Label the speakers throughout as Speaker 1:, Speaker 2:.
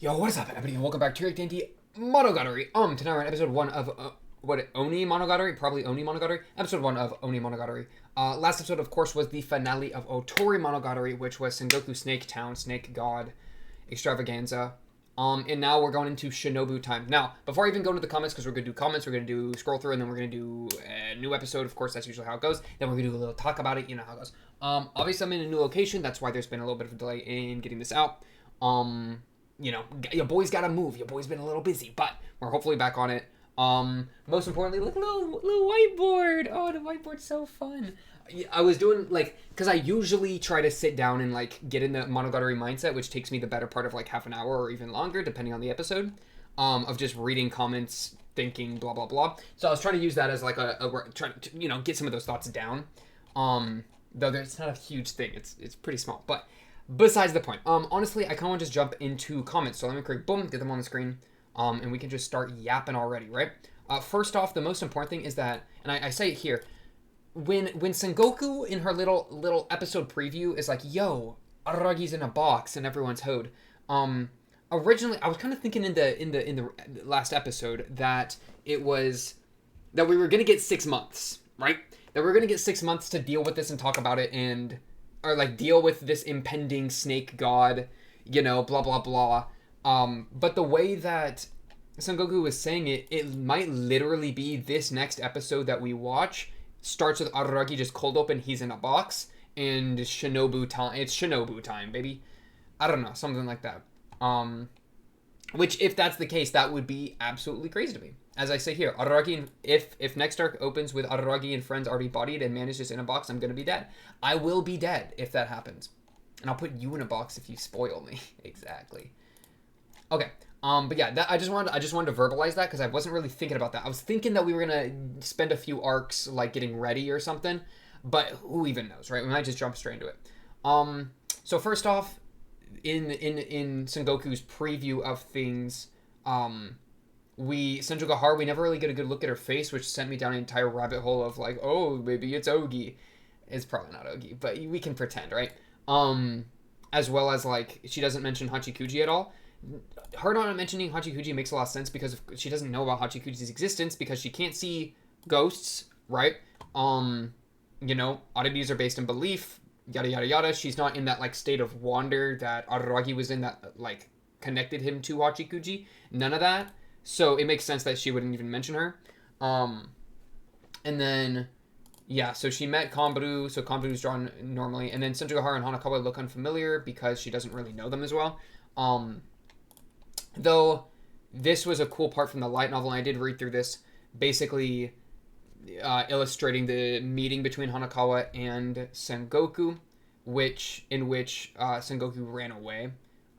Speaker 1: Yo, what is up, everybody, and welcome back to your D&D Monogatari. Tonight we're on episode 1 of, Onimonogatari? Probably Onimonogatari? Episode 1 of Onimonogatari. Last episode, of course, was the finale of Otori Monogatari, which was Sengoku Snake Town, Snake God, Extravaganza. And now we're going into Shinobu time. Now, before I even go into the comments, because we're going to do comments, we're going to do scroll through, and then we're going to do a new episode. Of course, that's usually how it goes. Then we're going to do a little talk about it. You know how it goes. Obviously, I'm in a new location. That's why there's been a little bit of a delay in getting this out. You know, your boy's got to move. Your boy's been a little busy, but we're hopefully back on it. Most importantly, look, little whiteboard. Oh, the whiteboard's so fun. I was doing, like, because I usually try to sit down and, like, get in the Monogatari mindset, which takes me the better part of, like, half an hour or even longer, depending on the episode, of just reading comments, thinking, blah, blah, blah. So I was trying to use that as, like, trying to, you know, get some of those thoughts down. Though it's not a huge thing. It's pretty small, but besides the point. Honestly, I kind of want to just jump into comments. So let me click, boom, get them on the screen, and we can just start yapping already, right? First off, the most important thing is that, and I say it here, when Sengoku in her little episode preview is like, yo, Araragi's in a box and everyone's hoed. Originally, I was kind of thinking in the last episode that it was that we were gonna get 6 months, right? That we were gonna get 6 months to deal with this and talk about it or like deal with this impending snake god, you know, blah blah blah. But the way that Sengoku was saying it, it might literally be this next episode that we watch starts with Araragi just cold open, he's in a box, and Shinobu time. It's Shinobu time, baby. I don't know, something like that. Which, if that's the case, that would be absolutely crazy to me. As I say here, Araragi, if next arc opens with Araragi and friends already bodied and man is just in a box, I'm gonna be dead. I will be dead if that happens. And I'll put you in a box if you spoil me. Exactly. Okay. But yeah, I just wanted to verbalize that because I wasn't really thinking about that. I was thinking that we were gonna spend a few arcs like getting ready or something, but who even knows, right? We might just jump straight into it. So first off, in Sengoku's preview of things, Senju Gahar, we never really get a good look at her face, which sent me down an entire rabbit hole of like, oh, maybe it's Ogi. It's probably not Ogi, but we can pretend, right? As well as like she doesn't mention Hachikuji at all. Her not mentioning Hachikuji makes a lot of sense because she doesn't know about Hachikuji's existence because she can't see ghosts, right? You know, oddities are based in belief, yada yada yada. She's not in that like state of wonder that Araragi was in that like connected him to Hachikuji. None of that. So it makes sense that she wouldn't even mention her. And then yeah, so she met Kanbaru, so Kanbaru's drawn normally, and then Senju Gahara and Hanakawa look unfamiliar because she doesn't really know them as well. Though this was a cool part from the light novel, and I did read through this, basically illustrating the meeting between Hanakawa and Sengoku, in which Sengoku ran away.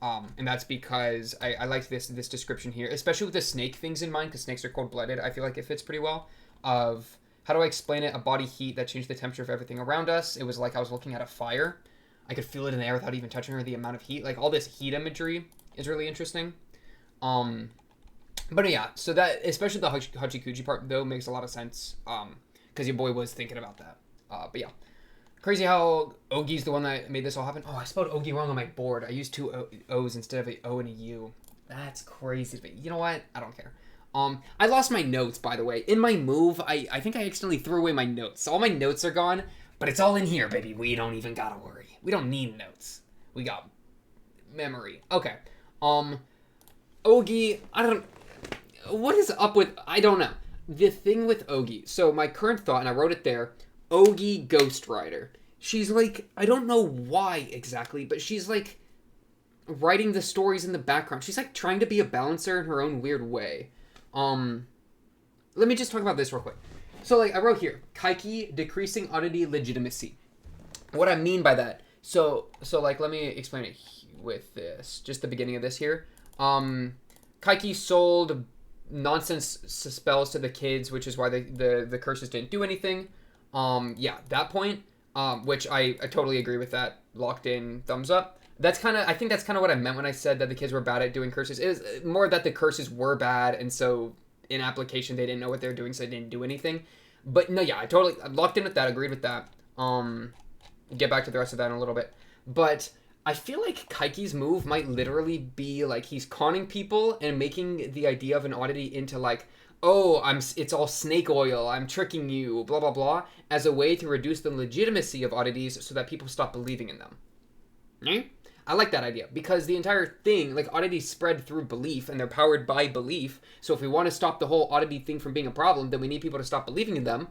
Speaker 1: And that's because I liked this description here, especially with the snake things in mind, because snakes are cold-blooded. I feel like it fits pretty well. Of how do I explain it? A body heat that changed the temperature of everything around us. It was like I was looking at a fire. I could feel it in the air without even touching her. The amount of heat, like all this heat imagery, is really interesting. But yeah, so that, especially the Hachikuji part though, makes a lot of sense. Because your boy was thinking about that. But yeah. Crazy how Ogi's the one that made this all happen. Oh, I spelled Ogi wrong on my board. I used two O's instead of an O and a U. That's crazy. But you know what? I don't care. I lost my notes, by the way. In my move, I think I accidentally threw away my notes. So all my notes are gone, but it's all in here, baby. We don't even gotta worry. We don't need notes. We got memory. Okay. Ogi, what is up with, I don't know. The thing with Ogi, so my current thought, and I wrote it there, Ogi Ghost Rider. She's like, I don't know why exactly, but she's like writing the stories in the background. She's like trying to be a balancer in her own weird way. Let me just talk about this real quick. So like I wrote here, Kaiki decreasing oddity legitimacy. What I mean by that, so like let me explain it with this, just the beginning of this here. Kaiki sold nonsense spells to the kids, which is why the curses didn't do anything. Yeah, that point, which I totally agree with that. Locked in, thumbs up. I think that's kind of what I meant when I said that the kids were bad at doing curses. It was more that the curses were bad, and so in application they didn't know what they were doing, so they didn't do anything. But no, yeah, I locked in with that, agreed with that. Get back to the rest of that in a little bit. But I feel like Kaiki's move might literally be like he's conning people and making the idea of an oddity into like, oh, it's all snake oil, I'm tricking you, blah blah blah, as a way to reduce the legitimacy of oddities so that people stop believing in them. Right? I like that idea because the entire thing, like oddities spread through belief and they're powered by belief. So if we want to stop the whole oddity thing from being a problem, then we need people to stop believing in them.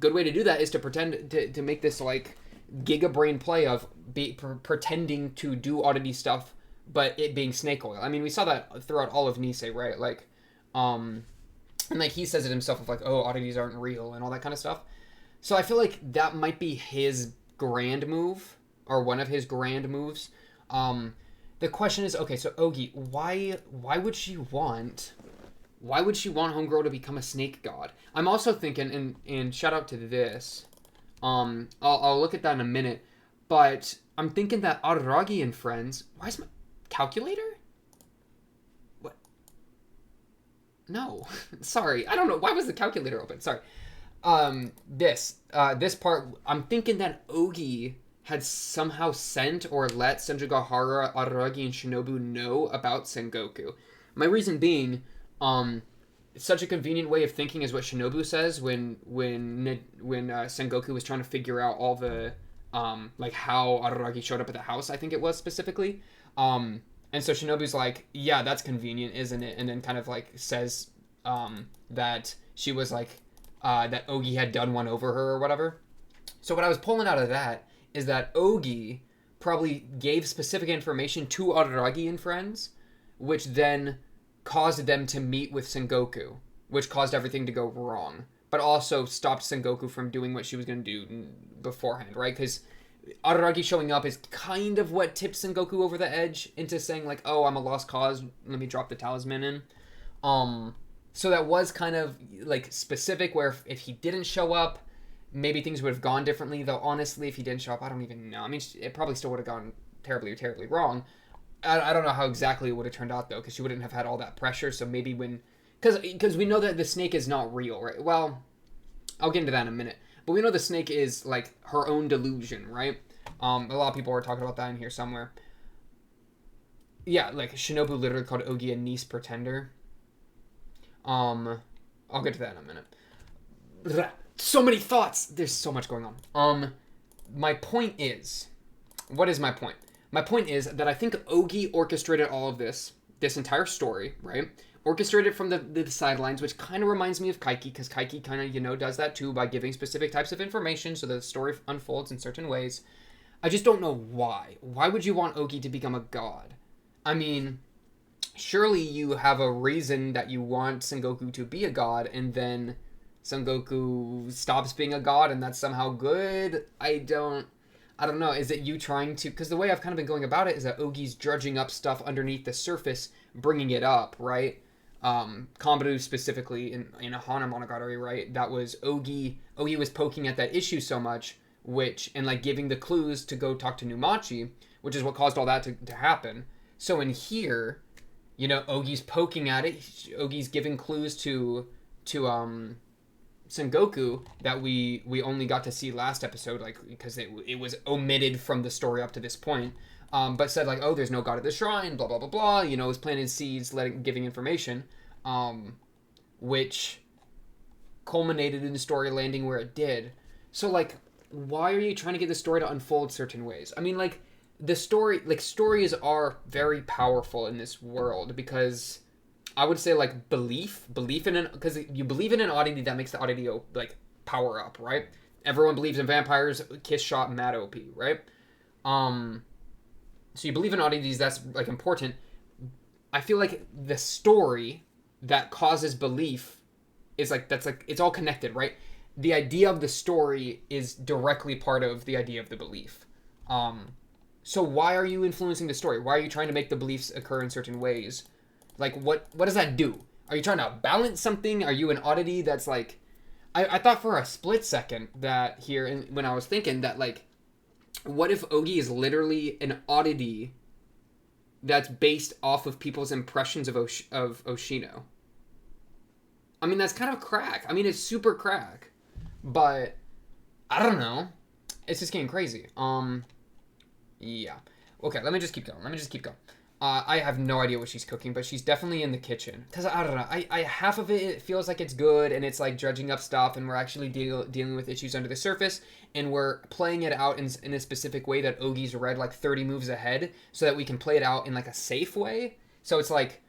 Speaker 1: Good way to do that is to pretend to make this like giga brain play of pretending to do oddity stuff, but it being snake oil. I mean, we saw that throughout all of Nisei, right? Like, and like he says it himself of like, oh, oddities aren't real and all that kind of stuff. So I feel like that might be his grand move or one of his grand moves. The question is, okay, so Ogi, why would she want Homegirl to become a snake god? I'm also thinking, and shout out to this, I'll look at that in a minute, but I'm thinking that ARARAGI and friends, why is my calculator? What? No, sorry, I don't know, why was the calculator open? Sorry. This part, I'm thinking that Ogi had somehow sent or let Senjugahara, ARARAGI, and Shinobu know about Sengoku. My reason being, it's such a convenient way of thinking is what Shinobu says when Sengoku was trying to figure out all the like how ARARAGI showed up at the house, I think it was specifically. And so Shinobu's like, yeah, that's convenient, isn't it? And then kind of like says that she was like that Ogi had done one over her or whatever. So what I was pulling out of that is that Ogi probably gave specific information to ARARAGI and friends, which then caused them to meet with Sengoku, which caused everything to go wrong, but also stopped Sengoku from doing what she was going to do beforehand, right? Because ARARAGI showing up is kind of what tipped Sengoku over the edge into saying like, oh, I'm a lost cause, let me drop the talisman in. So that was kind of like specific where if he didn't show up, maybe things would have gone differently, though honestly, if he didn't show up, I don't even know. I mean, it probably still would have gone terribly, terribly wrong. I don't know how exactly it would have turned out, though, because she wouldn't have had all that pressure, so maybe when... Because we know that the snake is not real, right? Well, I'll get into that in a minute. But we know the snake is, like, her own delusion, right? A lot of people are talking about that in here somewhere. Yeah, like, Shinobu literally called Ogi a niece pretender. I'll get to that in a minute. So many thoughts! There's so much going on. My point is... What is my point? My point is that I think Ogi orchestrated all of this entire story, right? Orchestrated from the sidelines, which kind of reminds me of Kaiki, because Kaiki kind of, does that too by giving specific types of information so that the story unfolds in certain ways. I just don't know why. Why would you want Ogi to become a god? I mean, surely you have a reason that you want Sengoku to be a god, and then Sengoku stops being a god, and that's somehow good? I don't know. Is it you trying to... Because the way I've kind of been going about it is that Ogi's dredging up stuff underneath the surface, bringing it up, right? Kambaru specifically in a Hana Monogatari, right? That was Ogi. Ogi was poking at that issue so much, and like giving the clues to go talk to Numachi, which is what caused all that to happen. So in here, Ogi's poking at it. Ogi's giving clues to Sengoku that we only got to see last episode, like, because it was omitted from the story up to this point, but said like, oh, there's no god at the shrine, blah blah blah blah, was planting seeds, giving information, which culminated in the story landing where it did. So like, why are you trying to get the story to unfold certain ways? I mean, like, stories are very powerful in this world because I would say, like, belief in because you believe in an oddity, that makes the oddity, like, power up, right? Everyone believes in vampires, kiss shot, mad OP, right? So you believe in oddities, that's, like, important. I feel like the story that causes belief is, like, it's all connected, right? The idea of the story is directly part of the idea of the belief. So why are you influencing the story? Why are you trying to make the beliefs occur in certain ways? Like, what does that do? Are you trying to balance something? Are you an oddity that's like... I thought for a split second that here, and when I was thinking that, like, what if Ogi is literally an oddity that's based off of people's impressions of Oshino? I mean, that's kind of crack. I mean, it's super crack. But, I don't know. It's just getting crazy. Yeah. okay, let me just keep going. I have no idea what she's cooking, but she's definitely in the kitchen. Because, I don't know, I half of it feels like it's good, and it's, like, dredging up stuff, and we're actually dealing with issues under the surface, and we're playing it out in a specific way that Ogi's read, like, 30 moves ahead, so that we can play it out in, like, a safe way. So it's, like,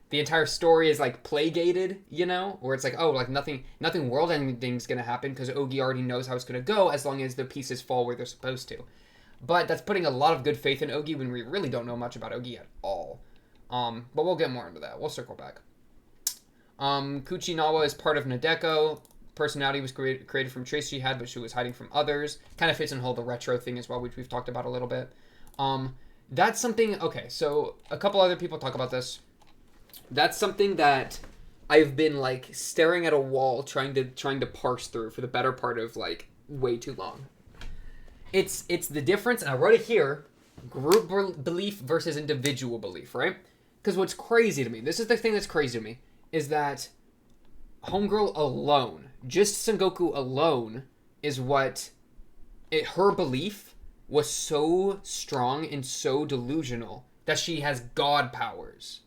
Speaker 1: the entire story is, like, play-gated, you know? Where it's like, oh, like, nothing world-ending's gonna happen, because Ogi already knows how it's gonna go, as long as the pieces fall where they're supposed to. But that's putting a lot of good faith in Ogi when we really don't know much about Ogi at all. But we'll get more into that. We'll circle back. Kuchinawa is part of Nadeko. Personality was created from traits she had, but she was hiding from others. Kind of fits in the whole the retro thing as well, which we've talked about a little bit. That's something... Okay, so a couple other people talk about this. That's something that I've been, like, staring at a wall trying to parse through for the better part of, like, way too long. It's the difference, and I wrote it here, group belief versus individual belief, right? Because what's crazy to me, this is the thing that's crazy to me, is that Homegirl alone, just Sengoku alone, is what... her belief was so strong and so delusional that she has god powers.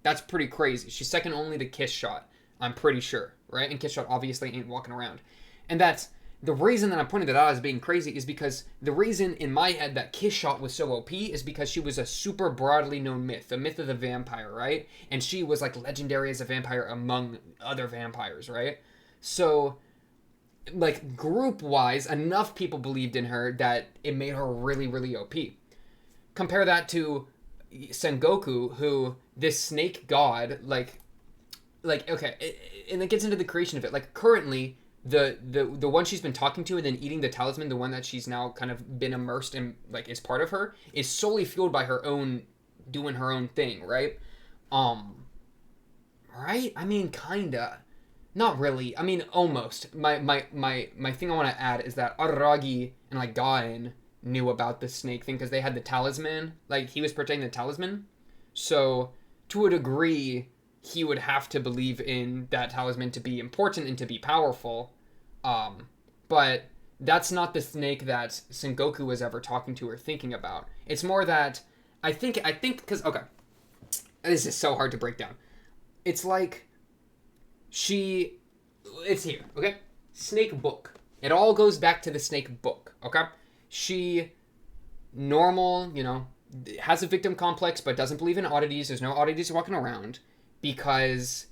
Speaker 1: That's pretty crazy. She's second only to Kiss Shot, I'm pretty sure, right? And Kiss Shot obviously ain't walking around. And that's... The reason that I'm pointing that out as being crazy is because the reason in my head that Kiss Shot was so OP is because she was a super broadly known myth, the myth of the vampire, right? And she was, like, legendary as a vampire among other vampires, right? So, like, group-wise, enough people believed in her that it made her really, really OP. Compare that to Sengoku, who, this snake god, like okay, and it gets into the creation of it. Like, currently... The one she's been talking to and then eating the talisman, the one that she's now kind of been immersed in, like, is part of her, is solely fueled by her own, doing her own thing, right? Right? I mean, kinda. Not really. I mean, almost. My thing I want to add is that ARARAGI and, like, Gaen knew about the snake thing because they had the talisman. Like, he was protecting the talisman. So, to a degree, he would have to believe in that talisman to be important and to be powerful. But that's not the snake that Sengoku was ever talking to or thinking about. It's more that I think because, okay, this is so hard to break down. It's like it's here, okay? Snake book. It all goes back to the snake book, okay? She, normal, you know, has a victim complex but doesn't believe in oddities. There's no oddities walking around because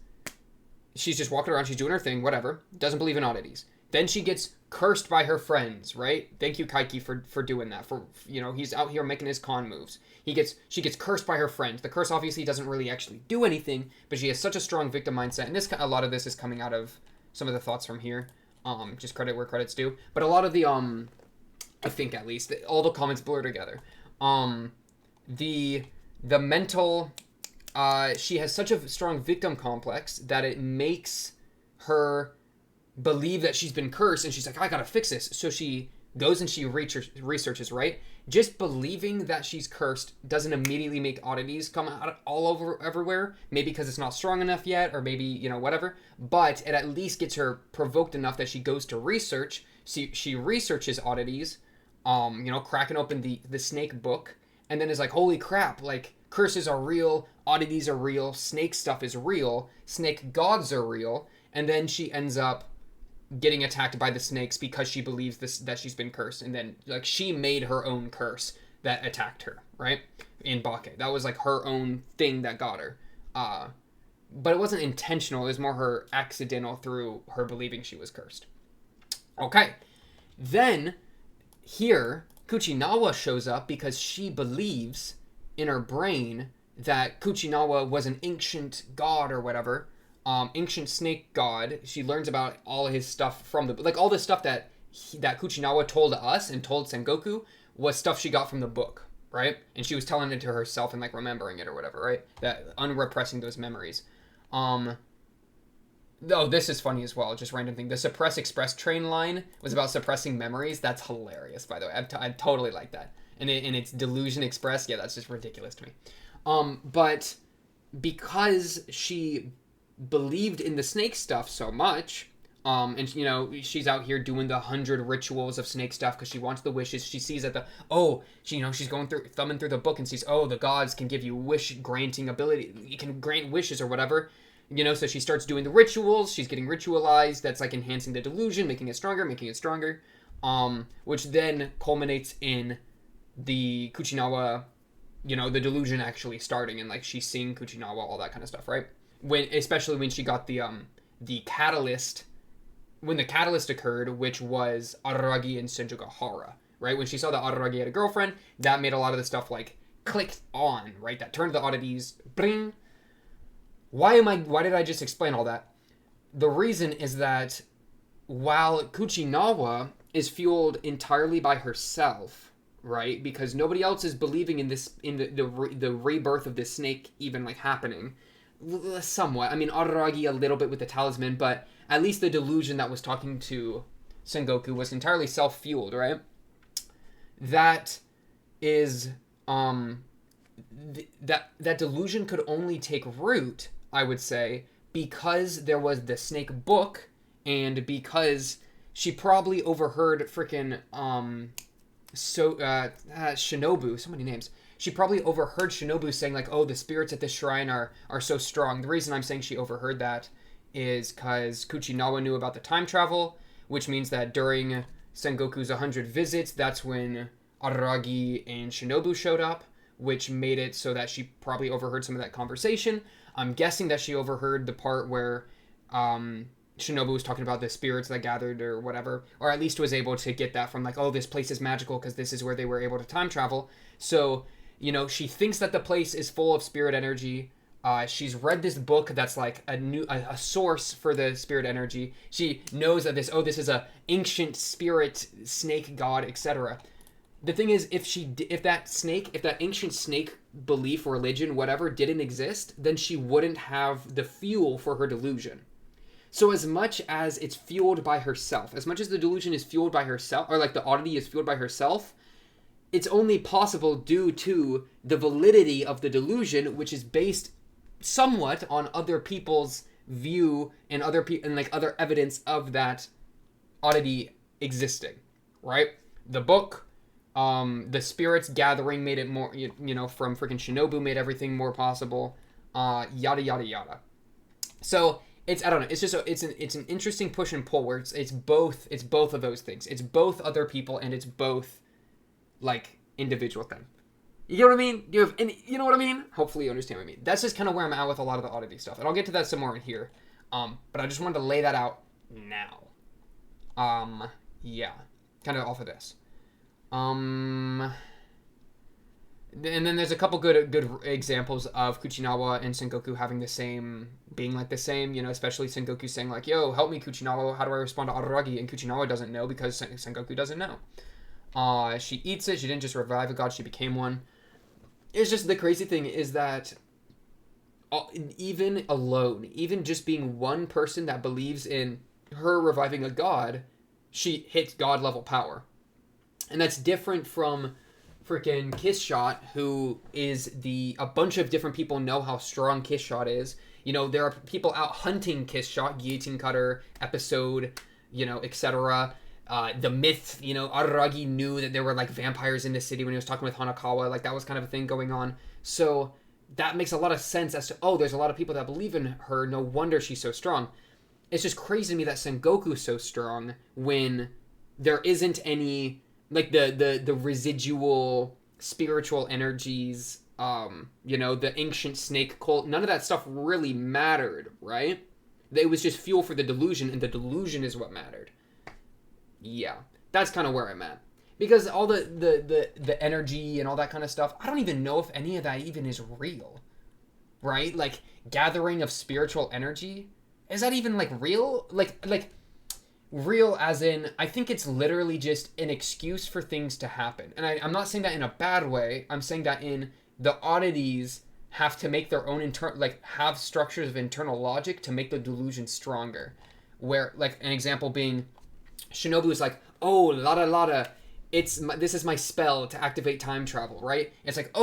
Speaker 1: she's just walking around, she's doing her thing, whatever. Doesn't believe in oddities. Then she gets cursed by her friends, right? Thank you, Kaiki, for doing that. For, you know, he's out here making his con moves. She gets cursed by her friends. The curse obviously doesn't really actually do anything, but she has such a strong victim mindset. And a lot of this is coming out of some of the thoughts from here. Just credit where credit's due. But a lot of the, I think at least, all the comments blur together. The mental, she has such a strong victim complex that it makes her believe that she's been cursed, and she's like, I gotta fix this. So she goes and she researches, right? Just believing that she's cursed doesn't immediately make oddities come out all over everywhere. Maybe because it's not strong enough yet, or maybe, you know, whatever. But it at least gets her provoked enough that she goes to research. She researches oddities, you know, cracking open the snake book, and then is like, holy crap, like, curses are real, oddities are real, snake stuff is real, snake gods are real, and then she ends up getting attacked by the snakes because she believes that she's been cursed, and then, like, she made her own curse that attacked her, right? In Bake. That was, like, her own thing that got her. But it wasn't intentional, it was more her accidental through her believing she was cursed. Okay. Then, here, Kuchinawa shows up because she believes in her brain that Kuchinawa was an ancient god or whatever, ancient snake god. She learns about all of his stuff from the, like, all the stuff that Kuchinawa told us and told Sengoku was stuff she got from the book, right? And she was telling it to herself and, like, remembering it or whatever, right? That unrepressing those memories. Oh, this is funny as well, just random thing. The Suppress Express train line was about suppressing memories. That's hilarious, by the way. I totally like that. And it's Delusion Express. Yeah, that's just ridiculous to me. But because she believed in the snake stuff so much, And she's out here doing the 100 rituals of snake stuff because she wants the wishes. She sees that she's going through, thumbing through the book and sees, the gods can give you wish granting ability. You can grant wishes or whatever. So she starts doing the rituals. She's getting ritualized. That's like enhancing the delusion, making it stronger. Which then culminates in the Kuchinawa, the delusion actually starting, and like she's seeing Kuchinawa, all that kind of stuff, right? Especially when she got the catalyst. When the catalyst occurred, which was ARARAGI and Senjugahara, right? When she saw that ARARAGI had a girlfriend, that made a lot of the stuff like clicked on, right? That turned the oddities, bring. Why did I just explain all that? The reason is that while Kuchinawa is fueled entirely by herself, right? Because nobody else is believing in this, in the rebirth of this snake even like happening. Somewhat. I mean, ARARAGI a little bit with the talisman, but at least the delusion that was talking to Sengoku was entirely self-fueled, right? That is, that delusion could only take root, I would say, because there was the snake book, and because she probably overheard freaking, Shinobu, so many names. She probably overheard Shinobu saying like, the spirits at this shrine are so strong. The reason I'm saying she overheard that is because Kuchinawa knew about the time travel, which means that during Sengoku's 100 visits, that's when ARARAGI and Shinobu showed up, which made it so that she probably overheard some of that conversation. I'm guessing that she overheard the part where Shinobu was talking about the spirits that gathered or whatever, or at least was able to get that from like, this place is magical because this is where they were able to time travel. So, she thinks that the place is full of spirit energy. She's read this book that's like a source for the spirit energy. She knows that this is a ancient spirit snake god, etc. The thing is, if that ancient snake belief, religion, whatever, didn't exist, then she wouldn't have the fuel for her delusion. So as much as it's fueled by herself, as much as the delusion is fueled by herself, or like the oddity is fueled by herself, it's only possible due to the validity of the delusion, which is based somewhat on other people's view and other evidence of that oddity existing, right? The book, the spirits gathering made it more, from freaking Shinobu made everything more possible, yada yada yada. So I don't know. It's just it's an interesting push and pull where it's both of those things. It's both other people and it's both like individual thing. You get what I mean? You know what I mean? Hopefully you understand what I mean. That's just kind of where I'm at with a lot of the oddity stuff. And I'll get to that some more in here. But I just wanted to lay that out now. Yeah. Kind of off of this. And then there's a couple good examples of Kuchinawa and Sengoku having being like the same, especially Sengoku saying like, yo, help me Kuchinawa, how do I respond to ARARAGI? And Kuchinawa doesn't know because Sengoku doesn't know. She eats it, she didn't just revive a god, she became one. It's just, the crazy thing is that even just being one person that believes in her reviving a god, she hits god level power. And that's different from freaking Kiss Shot, who is a bunch of different people know how strong Kiss Shot is. There are people out hunting Kiss Shot, Guillotine Cutter, Episode, etc. The myth, ARARAGI knew that there were like vampires in the city when he was talking with Hanakawa. Like that was kind of a thing going on. So that makes a lot of sense as to, there's a lot of people that believe in her. No wonder she's so strong. It's just crazy to me that Sengoku's so strong when there isn't any, like the residual spiritual energies, the ancient snake cult, none of that stuff really mattered, right? It was just fuel for the delusion, and the delusion is what mattered. Yeah, that's kind of where I'm at. Because all the energy and all that kind of stuff, I don't even know if any of that even is real, right? Like, gathering of spiritual energy, is that even, like, real? Like real as in, I think it's literally just an excuse for things to happen. And I'm not saying that in a bad way. I'm saying that in the oddities have to make their own have structures of internal logic to make the delusion stronger. Where, like, an example being, Shinobu is like, lada, this is my spell to activate time travel, right? It's like,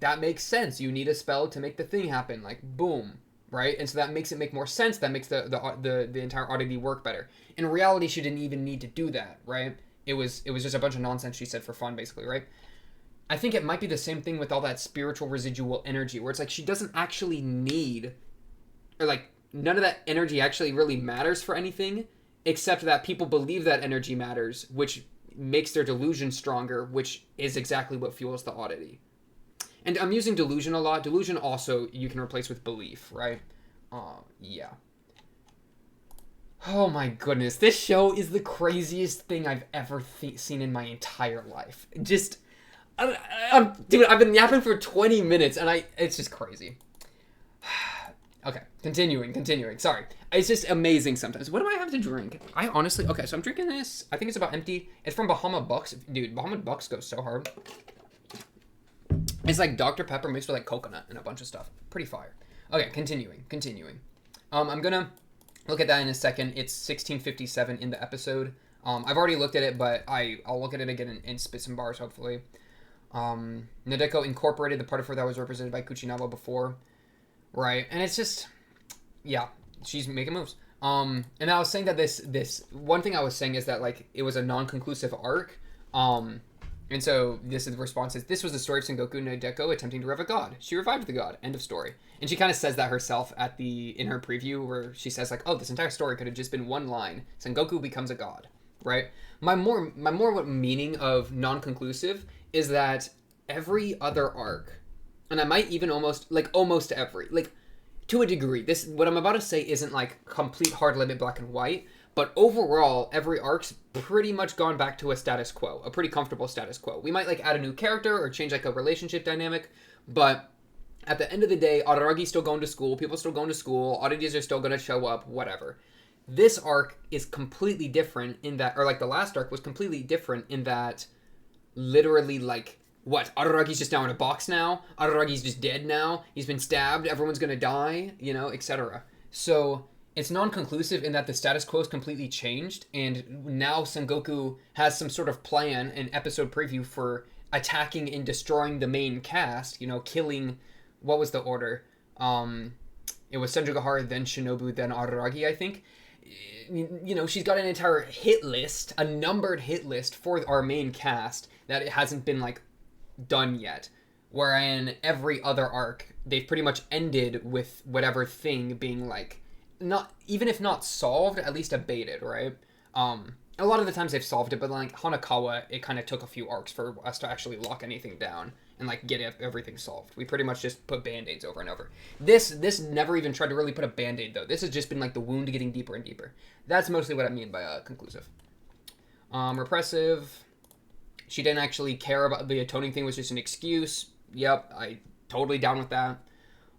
Speaker 1: that makes sense. You need a spell to make the thing happen. Like, boom. right? And so that makes it make more sense. That makes the entire oddity work better. In reality, she didn't even need to do that, right? It was just a bunch of nonsense she said for fun, basically, right? I think it might be the same thing with all that spiritual residual energy, where it's like she doesn't actually need, or like none of that energy actually really matters for anything, except that people believe that energy matters, which makes their delusion stronger, which is exactly what fuels the oddity. And I'm using delusion a lot. Delusion also you can replace with belief, right? Yeah. Oh my goodness, this show is the craziest thing I've ever seen in my entire life. Just, dude, I've been yapping for 20 minutes and it's just crazy. Okay, continuing. Sorry. It's just amazing sometimes. What do I have to drink? I honestly, okay, so I'm drinking this. I think it's about empty. It's from Bahama Bucks. Dude, Bahama Bucks goes so hard. It's like Dr. Pepper mixed with like coconut and a bunch of stuff. Pretty fire. Okay, continuing. I'm gonna look at that in a second. It's 1657 in the episode. I've already looked at it, but I'll look at it again in spits and bars, hopefully. Nadeko incorporated the part of her that was represented by Kuchinaba before. Right, and it's just, yeah, she's making moves. And I was saying that this one thing I was saying is that, like, it was a non-conclusive arc. And so this is the response is, this was the story of Sengoku Nadeko attempting to revive a god. She revived the god. End of story. And she kind of says that herself in her preview, where she says, like, oh, this entire story could have just been one line. Sengoku becomes a god, right? My more meaning of non-conclusive is that every other arc, and I might even almost every, like, to a degree, this, what I'm about to say isn't like complete hard limit black and white, but overall, every arc's pretty much gone back to a status quo, a pretty comfortable status quo. We might, like, add a new character or change, like, a relationship dynamic, but at the end of the day, Araragi's still going to school, people still going to school, oddities are still going to show up, whatever. This arc is completely different in that, or, like, the last arc was completely different in that, literally, like, what? Araragi's just now in a box now? Araragi's just dead now? He's been stabbed? Everyone's gonna die? You know, etc. So, it's non-conclusive in that the status quo is completely changed, and now Sengoku has some sort of plan, an episode preview for attacking and destroying the main cast, you know, killing, what was the order? It was Senjugahara, then Shinobu, then Araragi, I think. You know, she's got an entire hit list, a numbered hit list for our main cast that it hasn't been, like, done yet. Wherein every other arc, they've pretty much ended with whatever thing being, like, not, even if not solved, at least abated, right? A lot of the times they've solved it, but like Hanakawa, it kind of took a few arcs for us to actually lock anything down and like get everything solved. We pretty much just put band-aids over and over. This never even tried to really put a band-aid though. This has just been like the wound getting deeper and deeper. That's mostly what I mean by conclusive. Repressive. She didn't actually care about the atoning thing, was just an excuse. Yep, I totally down with that.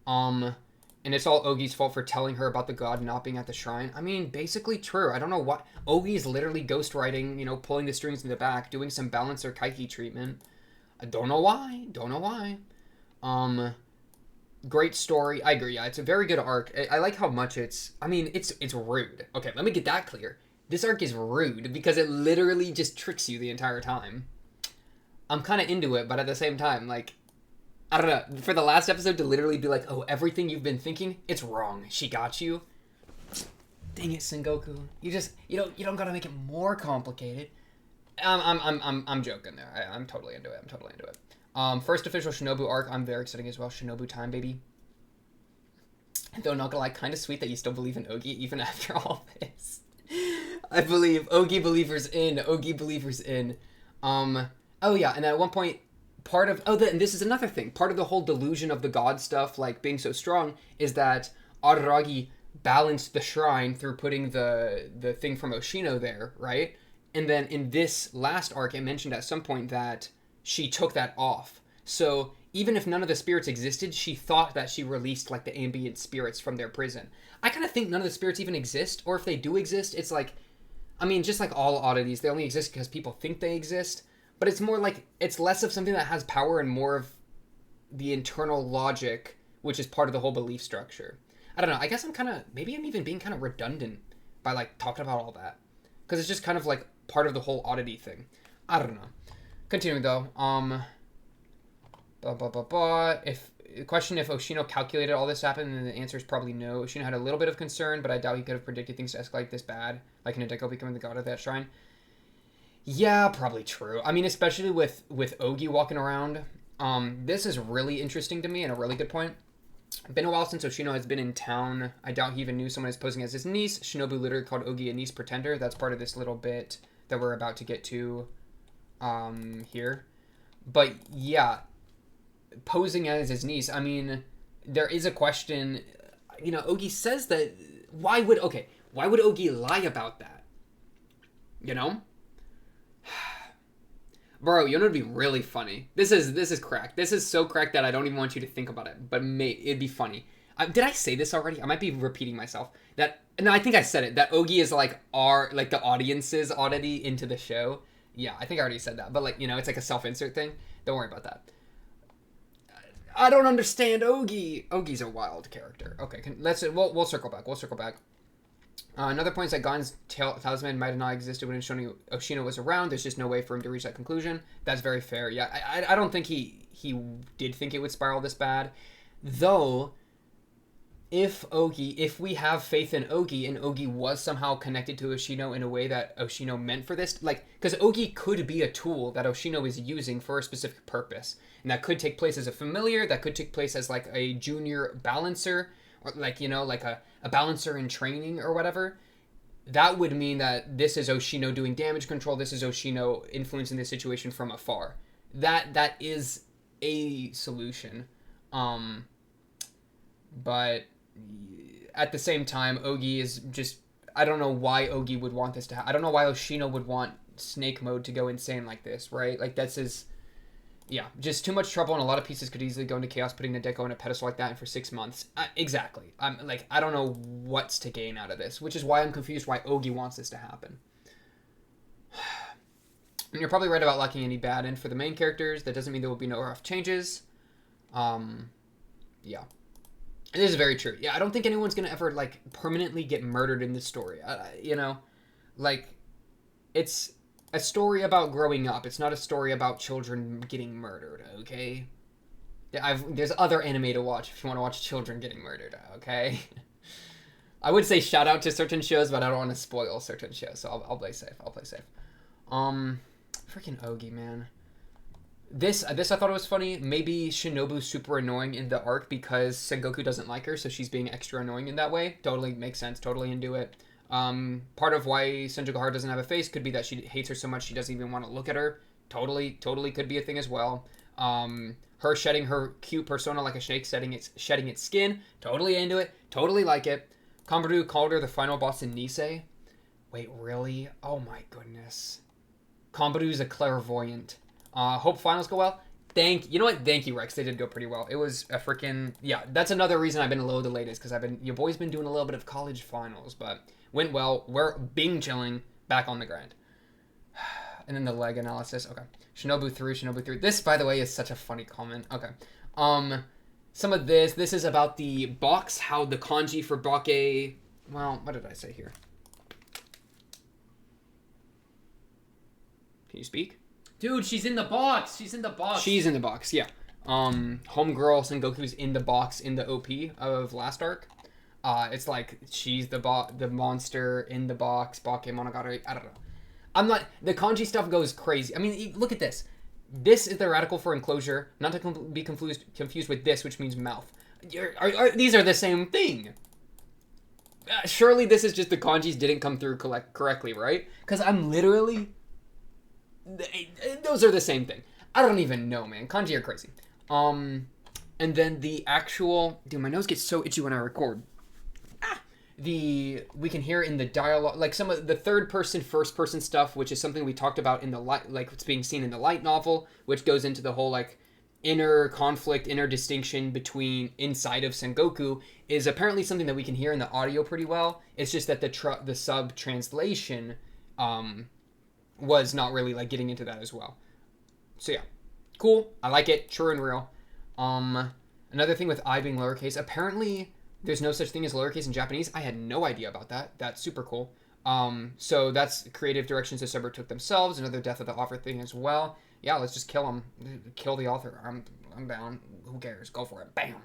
Speaker 1: And it's all Ogi's fault for telling her about the god not being at the shrine. I mean, basically true. I don't know what... Ogi's literally ghostwriting, you know, pulling the strings in the back, doing some balance or kaiki treatment. I don't know why. Great story. I agree, yeah. It's a very good arc. I like how much it's... I mean, it's rude. Okay, let me get that clear. This arc is rude because it literally just tricks you the entire time. I'm kind of into it, but at the same time, like... I don't know, for the last episode to literally be like, oh, everything you've been thinking, it's wrong. She got you. Dang it, Sengoku. You don't gotta make it more complicated. I'm joking there. I'm totally into it. First official Shinobu arc, I'm very excited as well. Shinobu time, baby. Though not gonna lie, kind of sweet that you still believe in Ogi even after all this. I believe. Ogi believers in. Oh yeah, and at one point, and this is another thing. Part of the whole delusion of the god stuff, like, being so strong, is that Araragi balanced the shrine through putting the thing from Oshino there, right? And then in this last arc, it mentioned at some point that she took that off. So even if none of the spirits existed, she thought that she released, like, the ambient spirits from their prison. I kind of think none of the spirits even exist, or if they do exist, it's like... I mean, just like all oddities, they only exist because people think they exist. But it's more like, it's less of something that has power and more of the internal logic, which is part of the whole belief structure. I don't know, I guess maybe I'm even being kind of redundant by, like, talking about all that. Because it's just kind of, like, part of the whole oddity thing. I don't know. Continuing, though. If question if Oshino calculated all this happened, and the answer is probably no. Oshino had a little bit of concern, but I doubt he could have predicted things to escalate this bad, like Nadeko becoming the god of that shrine. Yeah, probably true. I mean, especially with Ogi walking around. This is really interesting to me and a really good point. Been a while since Oshino has been in town. I doubt he even knew someone is posing as his niece. Shinobu literally called Ogi a niece pretender. That's part of this little bit that we're about to get to here. But yeah, posing as his niece, I mean, there is a question. You know, Ogi says that. Why would Ogi lie about that? You know? Bro, you know what'd be really funny? This is crack. This is so crack that I don't even want you to think about it. But it'd be funny. Did I say this already? I might be repeating myself. No, I think I said it. That Ogi is like the audience's oddity into the show. Yeah, I think I already said that. But like, you know, it's like a self-insert thing. Don't worry about that. I don't understand Ogi. Ogi's a wild character. Okay, we'll circle back. We'll circle back. Another point is that Gon's talisman might have not existed when Oshino was around. There's just no way for him to reach that conclusion. That's very fair. Yeah, I don't think he did think it would spiral this bad. Though, if we have faith in Ogi, and Ogi was somehow connected to Oshino in a way that Oshino meant for this, like, because Ogi could be a tool that Oshino is using for a specific purpose. And that could take place as a familiar, that could take place as like a junior balancer, or like, you know, like a balancer in training or whatever. That would mean that this is Oshino doing damage control. This is Oshino influencing the situation from afar. That is a solution. But at the same time, Ogi is just... I don't know why Ogi would want this to happen. I don't know why Oshino would want Snake Mode to go insane like this, right? Like, that's his... Yeah, just too much trouble, and a lot of pieces could easily go into chaos, putting Nadeko in a pedestal like that and for 6 months. Exactly. I don't know what's to gain out of this, which is why I'm confused why Ogi wants this to happen. And you're probably right about lacking any bad end for the main characters. That doesn't mean there will be no rough changes. Yeah. And this is very true. Yeah, I don't think anyone's going to ever, like, permanently get murdered in this story. You know? Like, it's a story about growing up. It's not a story about children getting murdered, okay? There's other anime to watch if you want to watch children getting murdered, okay? I would say shout out to certain shows, but I don't want to spoil certain shows, so I'll play safe. Freaking Ogi, man. This I thought it was funny. Maybe Shinobu's super annoying in the arc because Sengoku doesn't like her, so she's being extra annoying in that way. Totally makes sense. Totally into it. Part of why Senjoku doesn't have a face could be that she hates her so much she doesn't even want to look at her. Totally could be a thing as well. Her shedding her cute persona like a snake, shedding its skin. Totally into it. Totally like it. Kambaru called her the final boss in Nisei. Wait, really? Oh my goodness. Kambaru's a clairvoyant. Hope finals go well. Thank you, Rex. They did go pretty well. It was a freaking... Yeah, that's another reason I've been a little delayed is because your boy's been doing a little bit of college finals, but went well. We're Bing chilling back on the grind. And then the leg analysis. Okay. Shinobu 3. This, by the way, is such a funny comment. Okay. Some of this is about the box, how the kanji for bake... Well, what did I say here? Can you speak?
Speaker 2: Dude, she's in the box. She's in the box,
Speaker 1: yeah. Homegirl Sengoku's in the box in the OP of last arc. It's like she's the monster in the box, Bake Monogatari. I don't know. The kanji stuff goes crazy. I mean, look at this. This is the radical for enclosure, not to be confused with this, which means mouth. These are the same thing. Surely this is just the kanjis didn't come through correctly, right? Because I'm literally... Those are the same thing. I don't even know, man. Kanji are crazy. And then the actual... Dude, my nose gets so itchy when I record. We can hear in the dialogue, like some of the third person, first person stuff, which is something we talked about in the light, like it's being seen in the light novel, which goes into the whole like inner conflict, inner distinction between inside of Sengoku, is apparently something that we can hear in the audio pretty well. It's just that the sub translation was not really like getting into that as well. So yeah, cool. I like it. True and real. Another thing with I being lowercase, apparently there's no such thing as lowercase in Japanese. I had no idea about that. That's super cool. So that's creative directions the subreddit took themselves. Another death of the offer thing as well. yeah, let's just kill him. Kill the author. I'm down. Who cares? Go for it. Bam.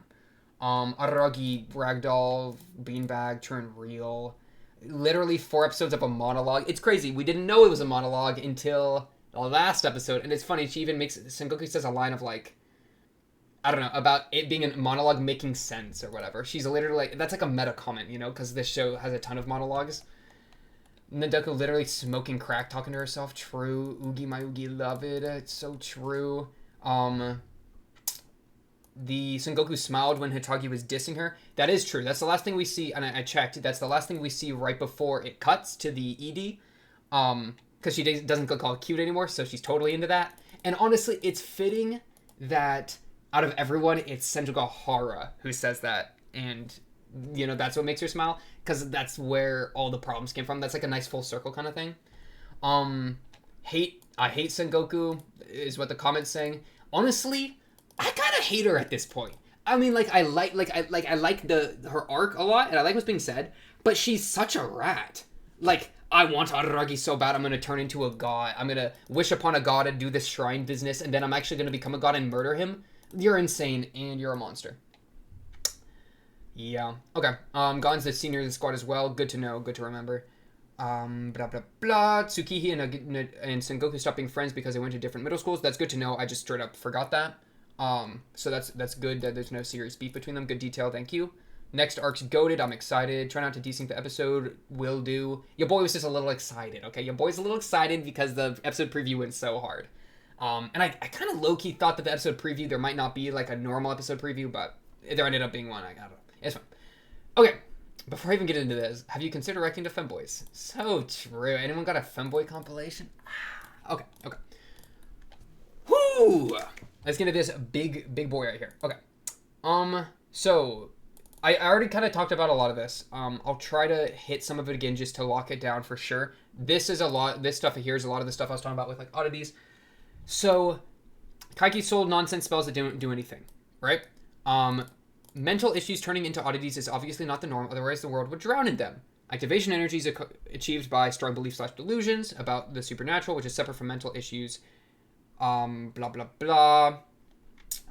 Speaker 1: Araragi, Ragdoll, Beanbag, turn real. Literally 4 episodes of a monologue. It's crazy. We didn't know it was a monologue until the last episode. And it's funny, she even Sengoku says a line of like, I don't know, about it being a monologue making sense or whatever. She's literally like, that's like a meta comment, you know, because this show has a ton of monologues. Nadeko literally smoking crack, talking to herself. True. Oogie, my Oogie, love it. It's so true. The Sengoku smiled when Hitagi was dissing her. That is true. That's the last thing we see, and I checked. That's the last thing we see right before it cuts to the ED. Because she doesn't look all cute anymore, so she's totally into that. And honestly, it's fitting that out of everyone, it's Senjogahara who says that. And, you know, that's what makes her smile. Because that's where all the problems came from. That's like a nice full circle kind of thing. I hate Sengoku, is what the comment's saying. Honestly, I kind of hate her at this point. I mean, like, I like her arc a lot, and I like what's being said, but she's such a rat. Like, I want Araragi so bad, I'm gonna turn into a god. I'm gonna wish upon a god and do this shrine business, and then I'm actually gonna become a god and murder him. You're insane, and you're a monster. Yeah. Okay. Gon's the senior of the squad as well. Good to know. Good to remember. Blah, blah, blah. Tsukihi and Sengoku stopped being friends because they went to different middle schools. That's good to know. I just straight up forgot that. So that's good that there's no serious beef between them. Good detail. Thank you. Next arc's goated. I'm excited. Try not to desync the episode. Will do. Your boy was just a little excited, okay? Your boy's a little excited because the episode preview went so hard. And I kind of low-key thought that the episode preview, there might not be like a normal episode preview, but there ended up being one. I don't know. It's fine. Okay. Before I even get into this, have you considered wrecking to femboys? So true. Anyone got a femboy compilation? Okay. Whoo! Let's get into this big boy right here. Okay. So I already kind of talked about a lot of this. I'll try to hit some of it again just to lock it down for sure. This stuff here is a lot of the stuff I was talking about with like oddities. So Kaiki sold nonsense spells that don't do anything, right? Mental issues turning into oddities is obviously not the norm, otherwise the world would drown in them. Activation energy is achieved by strong beliefs/delusions about the supernatural, which is separate from mental issues. Blah, blah, blah.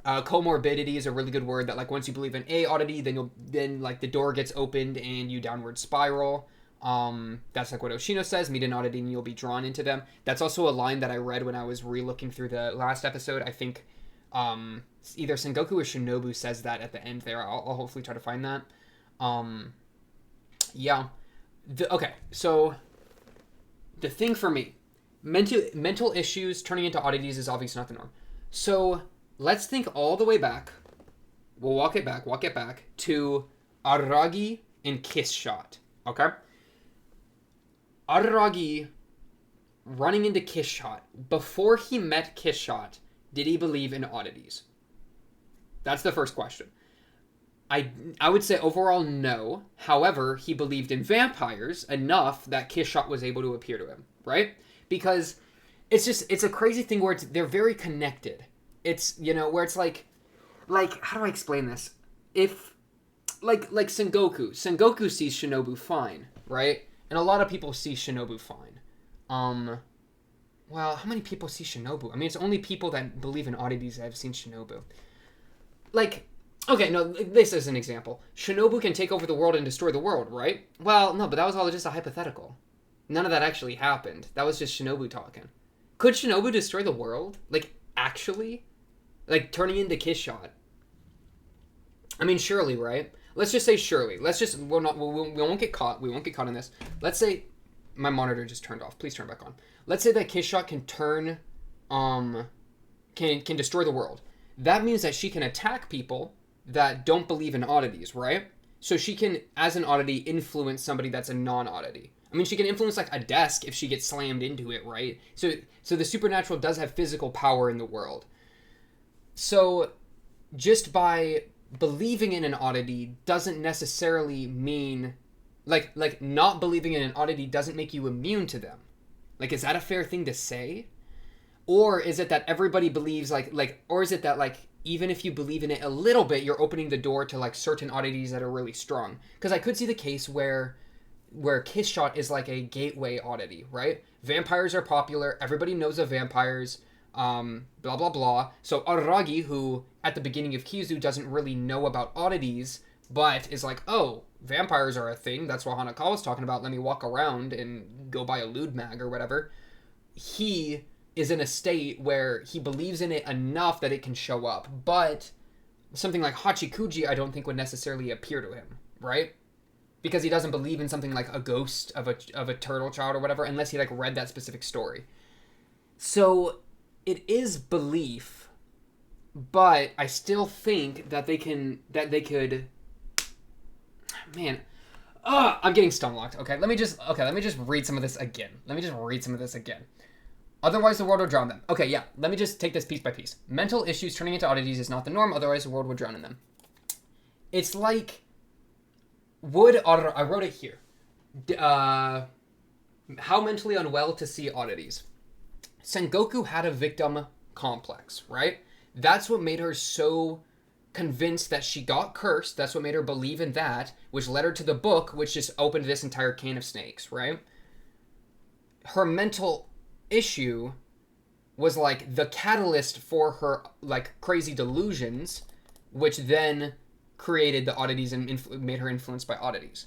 Speaker 1: Comorbidity is a really good word that, like, once you believe in a oddity, then like the door gets opened and you downward spiral. That's like what Oshino says, meet an oddity and you'll be drawn into them. That's also a line that I read when I was re-looking through the last episode. I think, either Sengoku or Shinobu says that at the end there. I'll hopefully try to find that. Yeah. Okay, so the thing for me, mental issues turning into oddities is obviously not the norm. So let's think all the way back. We'll walk it back to Araragi and Kiss Shot. Okay? Araragi running into Kiss Shot. Before he met Kiss Shot, did he believe in oddities? That's the first question. I would say overall no. However, he believed in vampires enough that Kiss Shot was able to appear to him, right? Because it's a crazy thing where they're very connected. It's, you know, where it's like how do I explain this? If like Sengoku sees Shinobu fine, right? And a lot of people see Shinobu fine. Well, how many people see Shinobu? I mean, it's only people that believe in oddities that have seen Shinobu. Like, okay, no, this is an example. Shinobu can take over the world and destroy the world, right? Well, no, but that was all just a hypothetical. None of that actually happened. That was just Shinobu talking. Could Shinobu destroy the world? Like, actually? Like, turning into Kiss Shot? I mean, surely, right? Let's just say surely. We won't get caught. We won't get caught in this. Let's say my monitor just turned off. Please turn it back on. Let's say that Kiss Shot can can destroy the world. That means that she can attack people that don't believe in oddities, right? So she can, as an oddity, influence somebody that's a non-oddity. I mean, she can influence, like, a desk if she gets slammed into it, right? So the supernatural does have physical power in the world. So just by believing in an oddity doesn't necessarily mean... Like not believing in an oddity doesn't make you immune to them. Like, is that a fair thing to say? Or is it that everybody believes, or is it that, like, even if you believe in it a little bit, you're opening the door to, like, certain oddities that are really strong? Because I could see the case where Kiss Shot is, like, a gateway oddity, right? Vampires are popular. Everybody knows of vampires. blah, blah, blah. So Araragi, who at the beginning of Kizu doesn't really know about oddities, but is like, oh, vampires are a thing. That's what Hanakawa's talking about. Let me walk around and go buy a lewd mag or whatever. He is in a state where he believes in it enough that it can show up. But something like Hachikuji, I don't think would necessarily appear to him, right? Because he doesn't believe in something like a ghost of a turtle child or whatever, unless he like read that specific story. So it is belief, but I still think that they could. Man, I'm getting stoned-locked. Okay, let me just read some of this again. Otherwise, the world will drown them. Okay, yeah. Let me just take this piece by piece. Mental issues turning into oddities is not the norm. Otherwise, the world would drown in them. It's like, I wrote it here. How mentally unwell to see oddities. Sengoku had a victim complex, right? That's what made her so convinced that she got cursed. That's what made her believe in that, which led her to the book, which just opened this entire can of snakes, right? Her mental issue was like the catalyst for her like crazy delusions, which then created the oddities and made her influenced by oddities.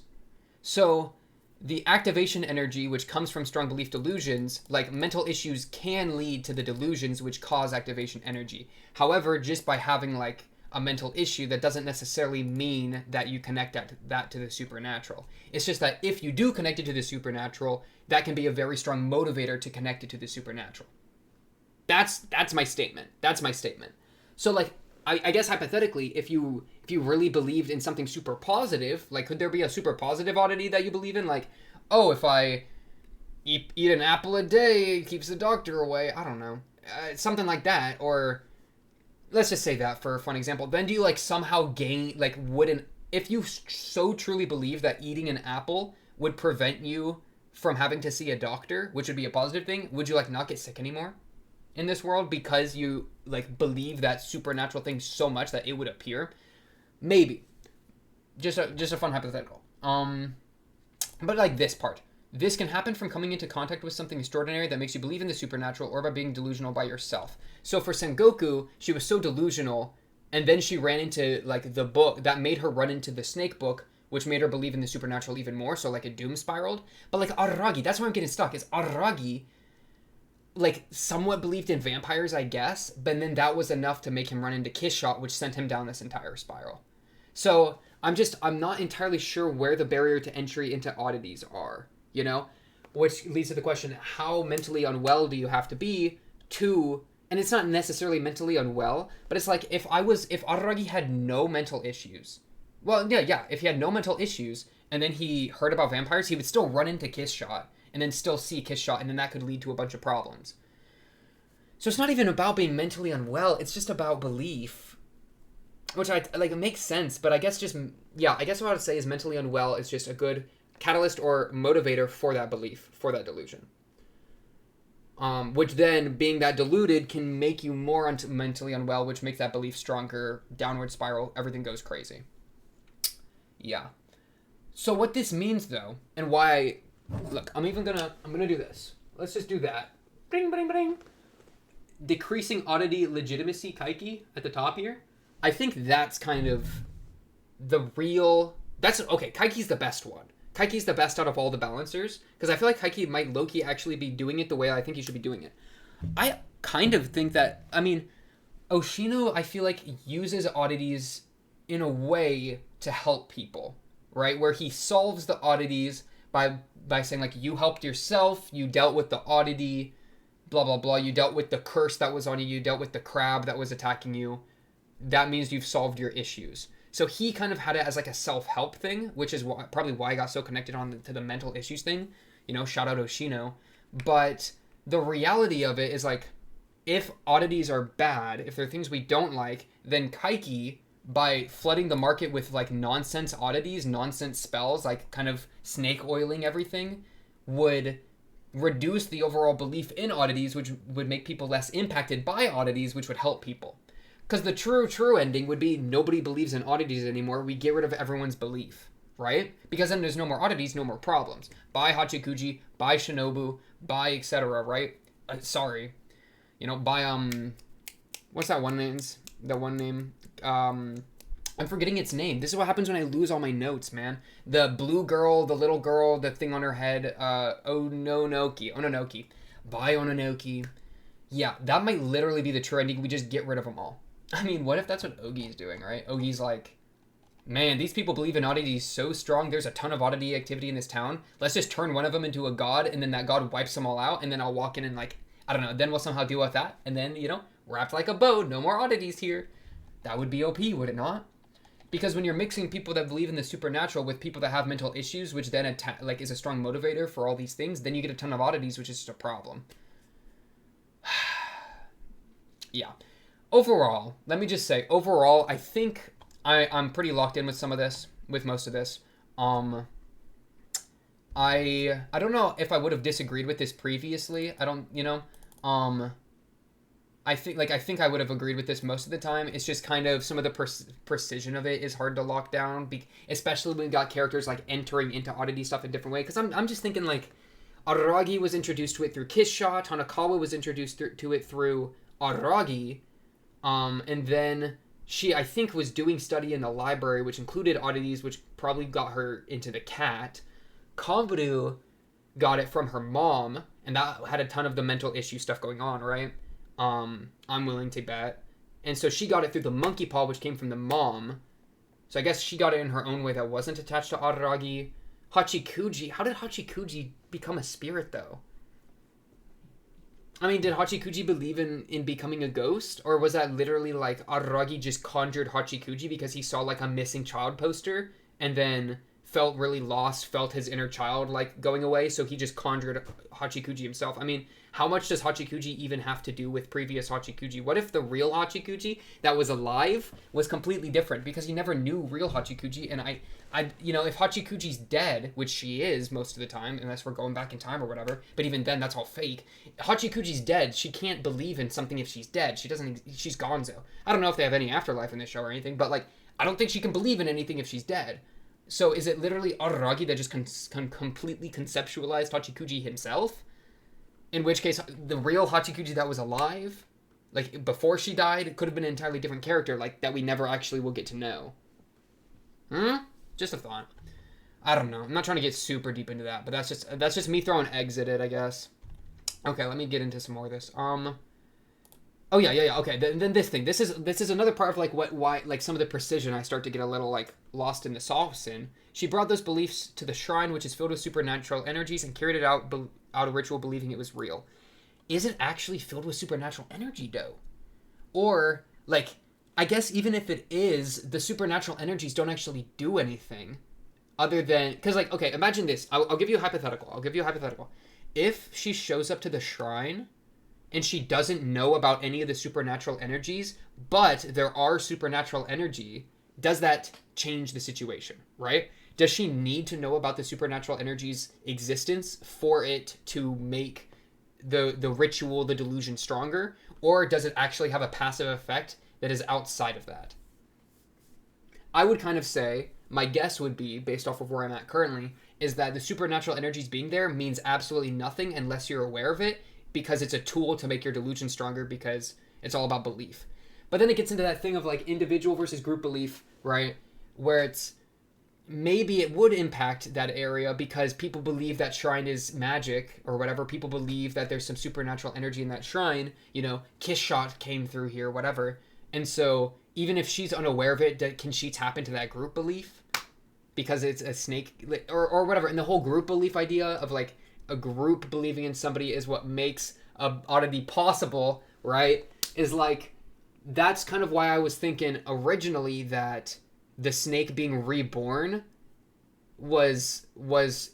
Speaker 1: So the activation energy, which comes from strong belief delusions, like mental issues can lead to the delusions which cause activation energy. However, just by having like a mental issue, that doesn't necessarily mean that you connect that to the supernatural. It's just that if you do connect it to the supernatural, that can be a very strong motivator to connect it to the supernatural. That's my statement. So like, I guess hypothetically, if you really believed in something super positive, like could there be a super positive oddity that you believe in? Like, oh, if I eat an apple a day, it keeps the doctor away. I don't know. Something like that. Or let's just say that for a fun example. Then do you like somehow gain, like if you so truly believe that eating an apple would prevent you from having to see a doctor, which would be a positive thing, would you like not get sick anymore in this world because you like believe that supernatural thing so much that it would appear? Maybe. Just a fun hypothetical. But like this part. This can happen from coming into contact with something extraordinary that makes you believe in the supernatural, or by being delusional by yourself. So for Sengoku, she was so delusional, and then she ran into like the book that made her run into the snake book, which made her believe in the supernatural even more, so like a doom spiraled. But like Araragi, that's where I'm getting stuck, is Araragi like somewhat believed in vampires, I guess, but then that was enough to make him run into Kiss Shot, which sent him down this entire spiral. So I'm not entirely sure where the barrier to entry into oddities are. You know, which leads to the question, how mentally unwell do you have to be to, and it's not necessarily mentally unwell, but it's like if Araragi had no mental issues, well, yeah, if he had no mental issues and then he heard about vampires, he would still run into Kiss Shot and then still see Kiss Shot, and then that could lead to a bunch of problems. So it's not even about being mentally unwell, it's just about belief, which it makes sense, but I guess what I would say is mentally unwell is just a good catalyst or motivator for that belief, for that delusion. Which then, being that deluded, can make you more mentally unwell, which makes that belief stronger, downward spiral, everything goes crazy. Yeah. So what this means, though, and why, look, I'm gonna do this. Let's just do that. Bring, bring, bring. Decreasing oddity legitimacy, Kaiki, at the top here. I think that's kind of the real, Kaiki's the best one. Kaiki's the best out of all the balancers, because I feel like Kaiki might low-key actually be doing it the way I think he should be doing it. I kind of think that, Oshino, I feel like, uses oddities in a way to help people, right? Where he solves the oddities by saying, like, you helped yourself, you dealt with the oddity, blah, blah, blah, you dealt with the curse that was on you, you dealt with the crab that was attacking you. That means you've solved your issues. So he kind of had it as like a self-help thing, which is probably why I got so connected to the mental issues thing. Shout out Oshino. But the reality of it is like, if oddities are bad, if they're things we don't like, then Kaiki, by flooding the market with like nonsense oddities, nonsense spells, like kind of snake oiling everything, would reduce the overall belief in oddities, which would make people less impacted by oddities, which would help people. Because the true ending would be nobody believes in oddities anymore. We get rid of everyone's belief, right? Because then there's no more oddities, no more problems. Buy Hachikuji, buy Shinobu, buy etc., right? Sorry. You know, by what's that one name's? The one name. I'm forgetting its name. This is what happens when I lose all my notes, man. The blue girl, the little girl, the thing on her head. Ononoki. By Ononoki. Yeah, that might literally be the true ending. We just get rid of them all. I mean, what if that's what Ogi's doing, right? Ogi's like, man, these people believe in oddities so strong. There's a ton of oddity activity in this town. Let's just turn one of them into a god, and then that god wipes them all out, and then I'll walk in and like, I don't know, then we'll somehow deal with that. And then, you know, wrapped like a bow, no more oddities here. That would be OP, would it not? Because when you're mixing people that believe in the supernatural with people that have mental issues, which then is a strong motivator for all these things, then you get a ton of oddities, which is just a problem. Yeah. Overall, let me just say, I think I'm pretty locked in with some of this, with most of this. I don't know if I would have disagreed with this previously. I don't, you know, I think I would have agreed with this most of the time. It's just kind of some of the precision of it is hard to lock down, especially when we got characters like entering into oddity stuff a different way. Because I'm just thinking like, ARARAGI was introduced to it through Kiss Shot. Hanakawa was introduced to it through ARARAGI. And then she, I think, was doing study in the library, which included oddities, which probably got her into the cat. Kanburu got it from her mom, and that had a ton of the mental issue stuff going on, right? I'm willing to bet. And so she got it through the monkey paw, which came from the mom. So I guess she got it in her own way that wasn't attached to ARARAGI. Hachikuji. How did Hachikuji become a spirit, though? I mean, did Hachikuji believe in becoming a ghost? Or was that literally like ARARAGI just conjured Hachikuji because he saw like a missing child poster and then felt really lost, felt his inner child like going away, so he just conjured Hachikuji himself? I mean, how much does Hachikuji even have to do with previous Hachikuji? What if the real Hachikuji that was alive was completely different? Because he never knew real Hachikuji, and I you know, if Hachikuji's dead, which she is most of the time, unless we're going back in time or whatever, but even then, that's all fake. Hachikuji's dead. She can't believe in something if she's dead. She's gonzo. I don't know if they have any afterlife in this show or anything, but like, I don't think she can believe in anything if she's dead. So is it literally ARARAGI that just completely conceptualized Hachikuji himself? In which case, the real Hachikuji that was alive, like before she died, it could have been an entirely different character, like that we never actually will get to know. Just a thought. I don't know. I'm not trying to get super deep into that, but that's just me throwing eggs at it, I guess. Okay, let me get into some more of this. Oh yeah. Okay, then this thing. This is another part of like why like some of the precision I start to get a little like lost in the sauce in. She brought those beliefs to the shrine, which is filled with supernatural energies, and carried it out a ritual, believing it was real. Is it actually filled with supernatural energy, though? Or like, I guess even if it is, the supernatural energies don't actually do anything, other than because like, okay, imagine this. I'll give you a hypothetical. If she shows up to the shrine and she doesn't know about any of the supernatural energies, but there are supernatural energy, does that change the situation, right? Does she need to know about the supernatural energy's existence for it to make the ritual, the delusion stronger? Or does it actually have a passive effect that is outside of that? I would kind of say, my guess would be, based off of where I'm at currently, is that the supernatural energies being there means absolutely nothing unless you're aware of it, because it's a tool to make your delusion stronger, because it's all about belief. But then it gets into that thing of like individual versus group belief, right? Where it's maybe it would impact that area because people believe that shrine is magic or whatever. People believe that there's some supernatural energy in that shrine. You know, Kiss Shot came through here, whatever. And so even if she's unaware of it, can she tap into that group belief? Because it's a snake or whatever. And the whole group belief idea of like a group believing in somebody is what makes a oddity possible, right? Is like, that's kind of why I was thinking originally that the snake being reborn was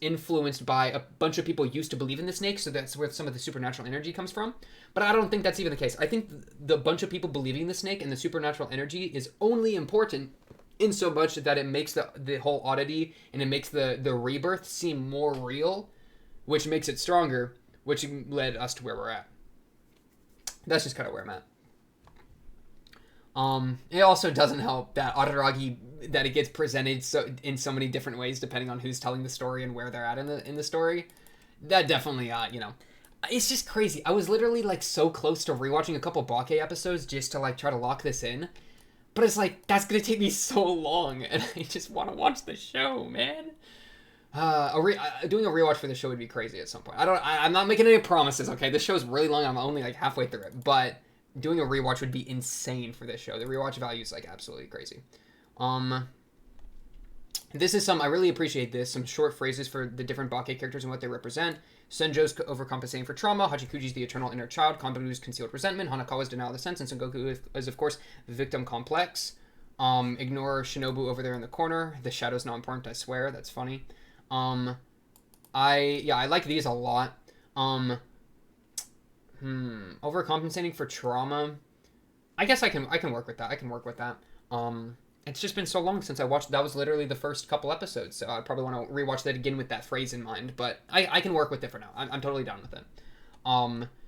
Speaker 1: influenced by a bunch of people used to believe in the snake, so that's where some of the supernatural energy comes from. But I don't think that's even the case. I think the bunch of people believing in the snake and the supernatural energy is only important in so much that it makes the whole oddity and it makes the rebirth seem more real, which makes it stronger, which led us to where we're at. That's just kind of where I'm at. It also doesn't help that ARARAGI, that it gets presented in so many different ways depending on who's telling the story and where they're at in the story. That definitely, It's just crazy. I was literally like so close to rewatching a couple Bake episodes just to like try to lock this in. But it's like, that's gonna take me so long, and I just want to watch the show, man. Doing a rewatch for the show would be crazy at some point. I'm not making any promises, okay? This show's really long, I'm only like halfway through it, but doing a rewatch would be insane for this show. The rewatch value is like absolutely crazy. This is I really appreciate this, some short phrases for the different Bake characters and what they represent. Senjo's overcompensating for trauma, Hachikuji's the eternal inner child, Kanbaru's concealed resentment, Hanakawa's denial of the sense, and Son Goku is, of course, victim complex. Ignore Shinobu over there in the corner. The shadow's not important, I swear. That's funny. I like these a lot. Overcompensating for trauma. I guess I can work with that. It's just been so long since I watched. That was literally the first couple episodes, so I probably want to rewatch that again with that phrase in mind. But I can work with it for now. I'm totally down with it.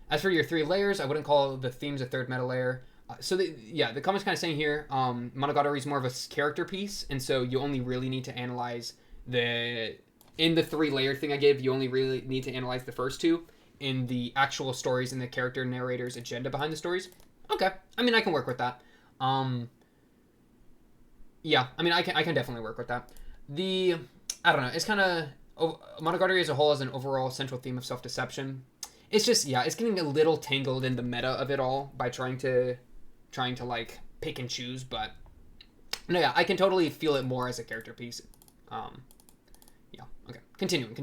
Speaker 1: As for your 3 layers, I wouldn't call the themes a third meta layer. The comments kind of saying here, Monogatari is more of a character piece, and so you only really need to analyze in the 3-layer thing I gave. You only really need to analyze the first 2 in the actual stories and the character narrator's agenda behind the stories. Okay, I mean I can work with that. Yeah, I mean, I can definitely work with that. I don't know, it's kind of... Monogatari as a whole has an overall central theme of self-deception. It's just, it's getting a little tangled in the meta of it all by trying to like, pick and choose, but... No, yeah, I can totally feel it more as a character piece. Okay. Continuing.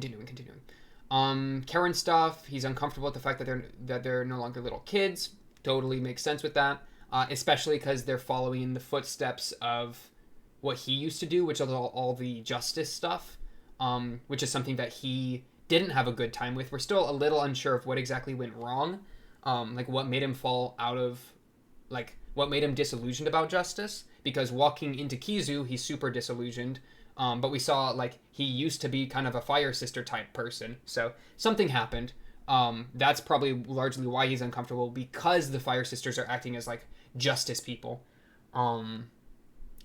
Speaker 1: Karen stuff, he's uncomfortable with the fact that they're no longer little kids. Totally makes sense with that. Especially because they're following in the footsteps of what he used to do, which is all the justice stuff, which is something that he didn't have a good time with. We're still a little unsure of what exactly went wrong, like what made him fall out of, like what made him disillusioned about justice, because walking into Kizu, he's super disillusioned, but we saw like he used to be kind of a fire sister type person, so something happened. That's probably largely why he's uncomfortable, because the fire sisters are acting as like justice people.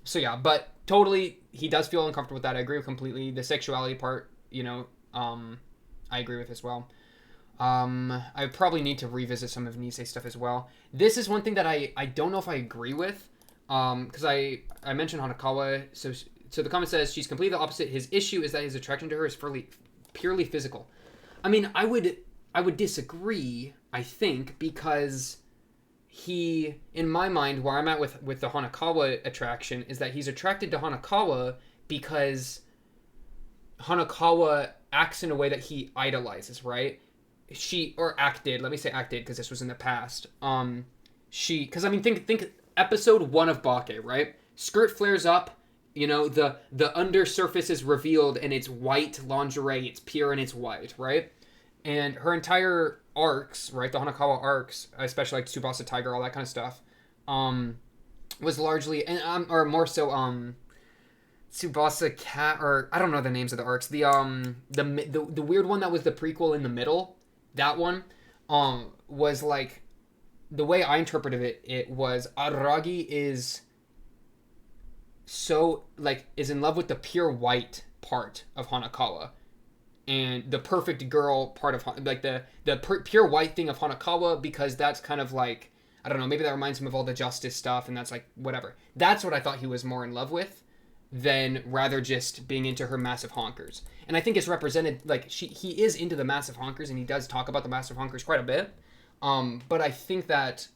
Speaker 1: So yeah, but totally, he does feel uncomfortable with that. I agree with completely. The sexuality part, I agree with as well. I probably need to revisit some of Nisei's stuff as well. This is one thing that I don't know if I agree with, because I mentioned Hanakawa. So the comment says she's completely the opposite. His issue is that his attraction to her is purely physical. I mean, I would disagree, I think, because he, in my mind, where I'm at with the Hanakawa attraction, is that he's attracted to Hanakawa because Hanakawa acts in a way that he idolizes, right? Let me say acted, because this was in the past. Because I mean, think episode 1 of Bake, right? Skirt flares up, the undersurface is revealed, and it's white lingerie, it's pure and it's white, right? And her entire arcs, right, the Hanakawa arcs, especially like Tsubasa Tiger, all that kind of stuff, was largely, or more so, Tsubasa Cat, or I don't know the names of the arcs. The weird one that was the prequel in the middle, that one, was like, the way I interpreted it was ARARAGI is in love with the pure white part of Hanakawa. And the perfect girl part of, like, the pure white thing of Hanakawa, because that's kind of like, I don't know, maybe that reminds him of all the justice stuff, and that's like, whatever. That's what I thought he was more in love with, than rather just being into her massive honkers. And I think it's represented, like, he is into the massive honkers, and he does talk about the massive honkers quite a bit. But I think that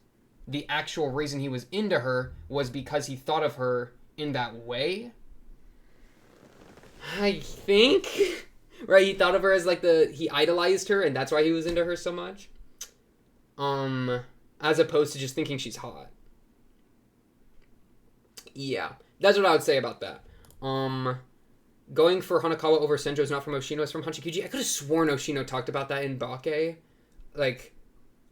Speaker 1: the actual reason he was into her was because he thought of her in that way. I think... Right, he thought of her as like he idolized her, and that's why he was into her so much. As opposed to just thinking she's hot. Yeah, that's what I would say about that. Going for Hanakawa over Senjo is not from Oshino, it's from Hachikuji. I could have sworn Oshino talked about that in Bake. Like,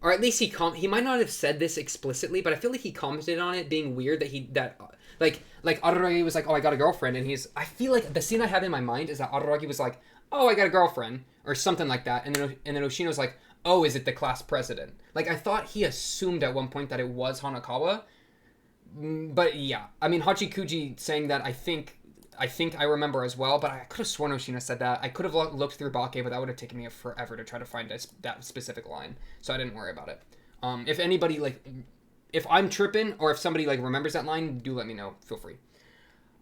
Speaker 1: or at least he might not have said this explicitly, but I feel like he commented on it being weird that like Araragi was like, oh, I got a girlfriend, and I feel like the scene I have in my mind is that Araragi was like, oh, I got a girlfriend, or something like that, and then Oshino's like, oh, is it the class president? Like, I thought he assumed at one point that it was Hanakawa, but yeah, I mean, Hachikuji saying that, I think, I think I remember as well, but I could have sworn Oshina said that. I could have looked through Bake, but that would have taken me forever to try to find that specific line, so I didn't worry about it. If anybody, like, if I'm tripping, or if somebody, like, remembers that line, do let me know. Feel free.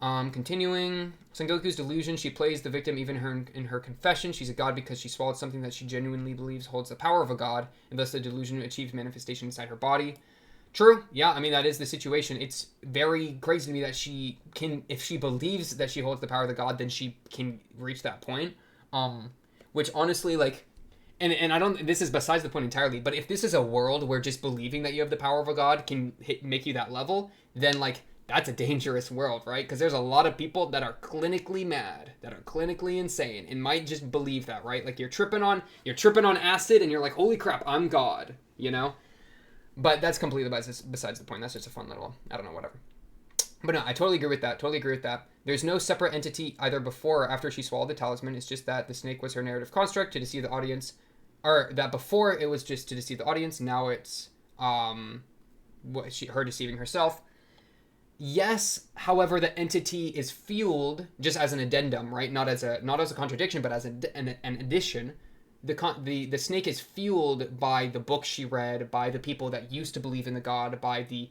Speaker 1: Continuing. Sengoku's delusion. She plays the victim even in her confession. She's a god because she swallowed something that she genuinely believes holds the power of a god, and thus the delusion achieves manifestation inside her body. True. Yeah, I mean, that is the situation. It's very crazy to me that she can, if she believes that she holds the power of the god, then she can reach that point. Which honestly, like, and I don't, this is besides the point entirely, but if this is a world where just believing that you have the power of a god can make you that level, then, like, that's a dangerous world, right? Because there's a lot of people that are clinically mad, that are clinically insane, and might just believe that, right? Like, you're tripping on acid, and you're like, holy crap, I'm God, you know? But that's completely besides the point. That's just a fun little, I don't know, whatever. But no, I totally agree with that. There's no separate entity either before or after she swallowed the talisman. It's just that the snake was her narrative construct to deceive the audience. Or that before it was just to deceive the audience. Now it's her deceiving herself. Yes, however, the entity is fueled just as an addendum, right? Not as a contradiction, but as an addition. The snake is fueled by the books she read, by the people that used to believe in the god, by the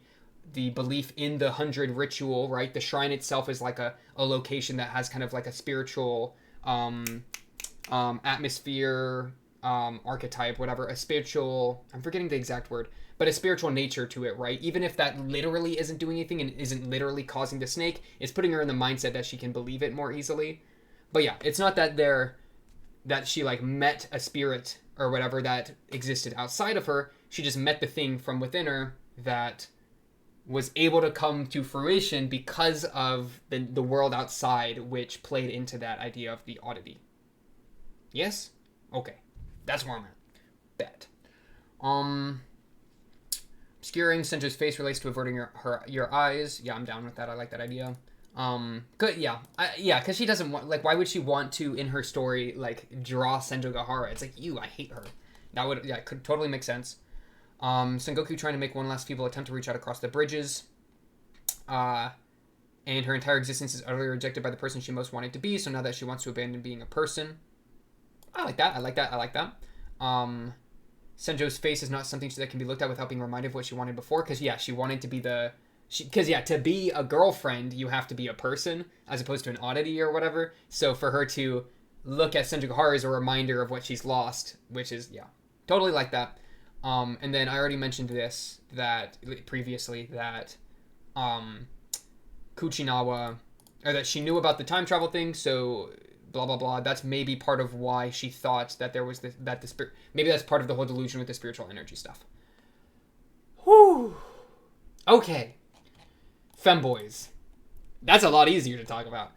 Speaker 1: belief in the 100 ritual, right? The shrine itself is like a location that has kind of like a spiritual atmosphere, archetype, whatever, a spiritual, I'm forgetting the exact word, but a spiritual nature to it, right? Even if that literally isn't doing anything and isn't literally causing the snake, it's putting her in the mindset that she can believe it more easily. But yeah, it's not that she, like, met a spirit or whatever that existed outside of her. She just met the thing from within her that was able to come to fruition because of the world outside, which played into that idea of the oddity. Yes? Okay. That's where I'm at. Bet. Obscuring Senjo's face relates to averting your eyes. Yeah, I'm down with that. I like that idea. Good, yeah. Because she doesn't want, like, why would she want to, in her story, like, draw Senjogahara? It's like, I hate her. That would, yeah, could totally make sense. Sengoku trying to make one last feeble attempt to reach out across the bridges. And her entire existence is utterly rejected by the person she most wanted to be, so now that she wants to abandon being a person. I like that. Senjo's face is not something that can be looked at without being reminded of what she wanted before, because, yeah, she wanted to be to be a girlfriend, you have to be a person, as opposed to an oddity or whatever. So for her to look at Senjogahara is a reminder of what she's lost, which is, yeah, totally like that. And then I already mentioned this, that Kuchinawa, or that she knew about the time travel thing, so blah, blah, blah. That's maybe part of why she thought that there was the spirit. Maybe that's part of the whole delusion with the spiritual energy stuff. Whew. Okay. Femboys. That's a lot easier to talk about.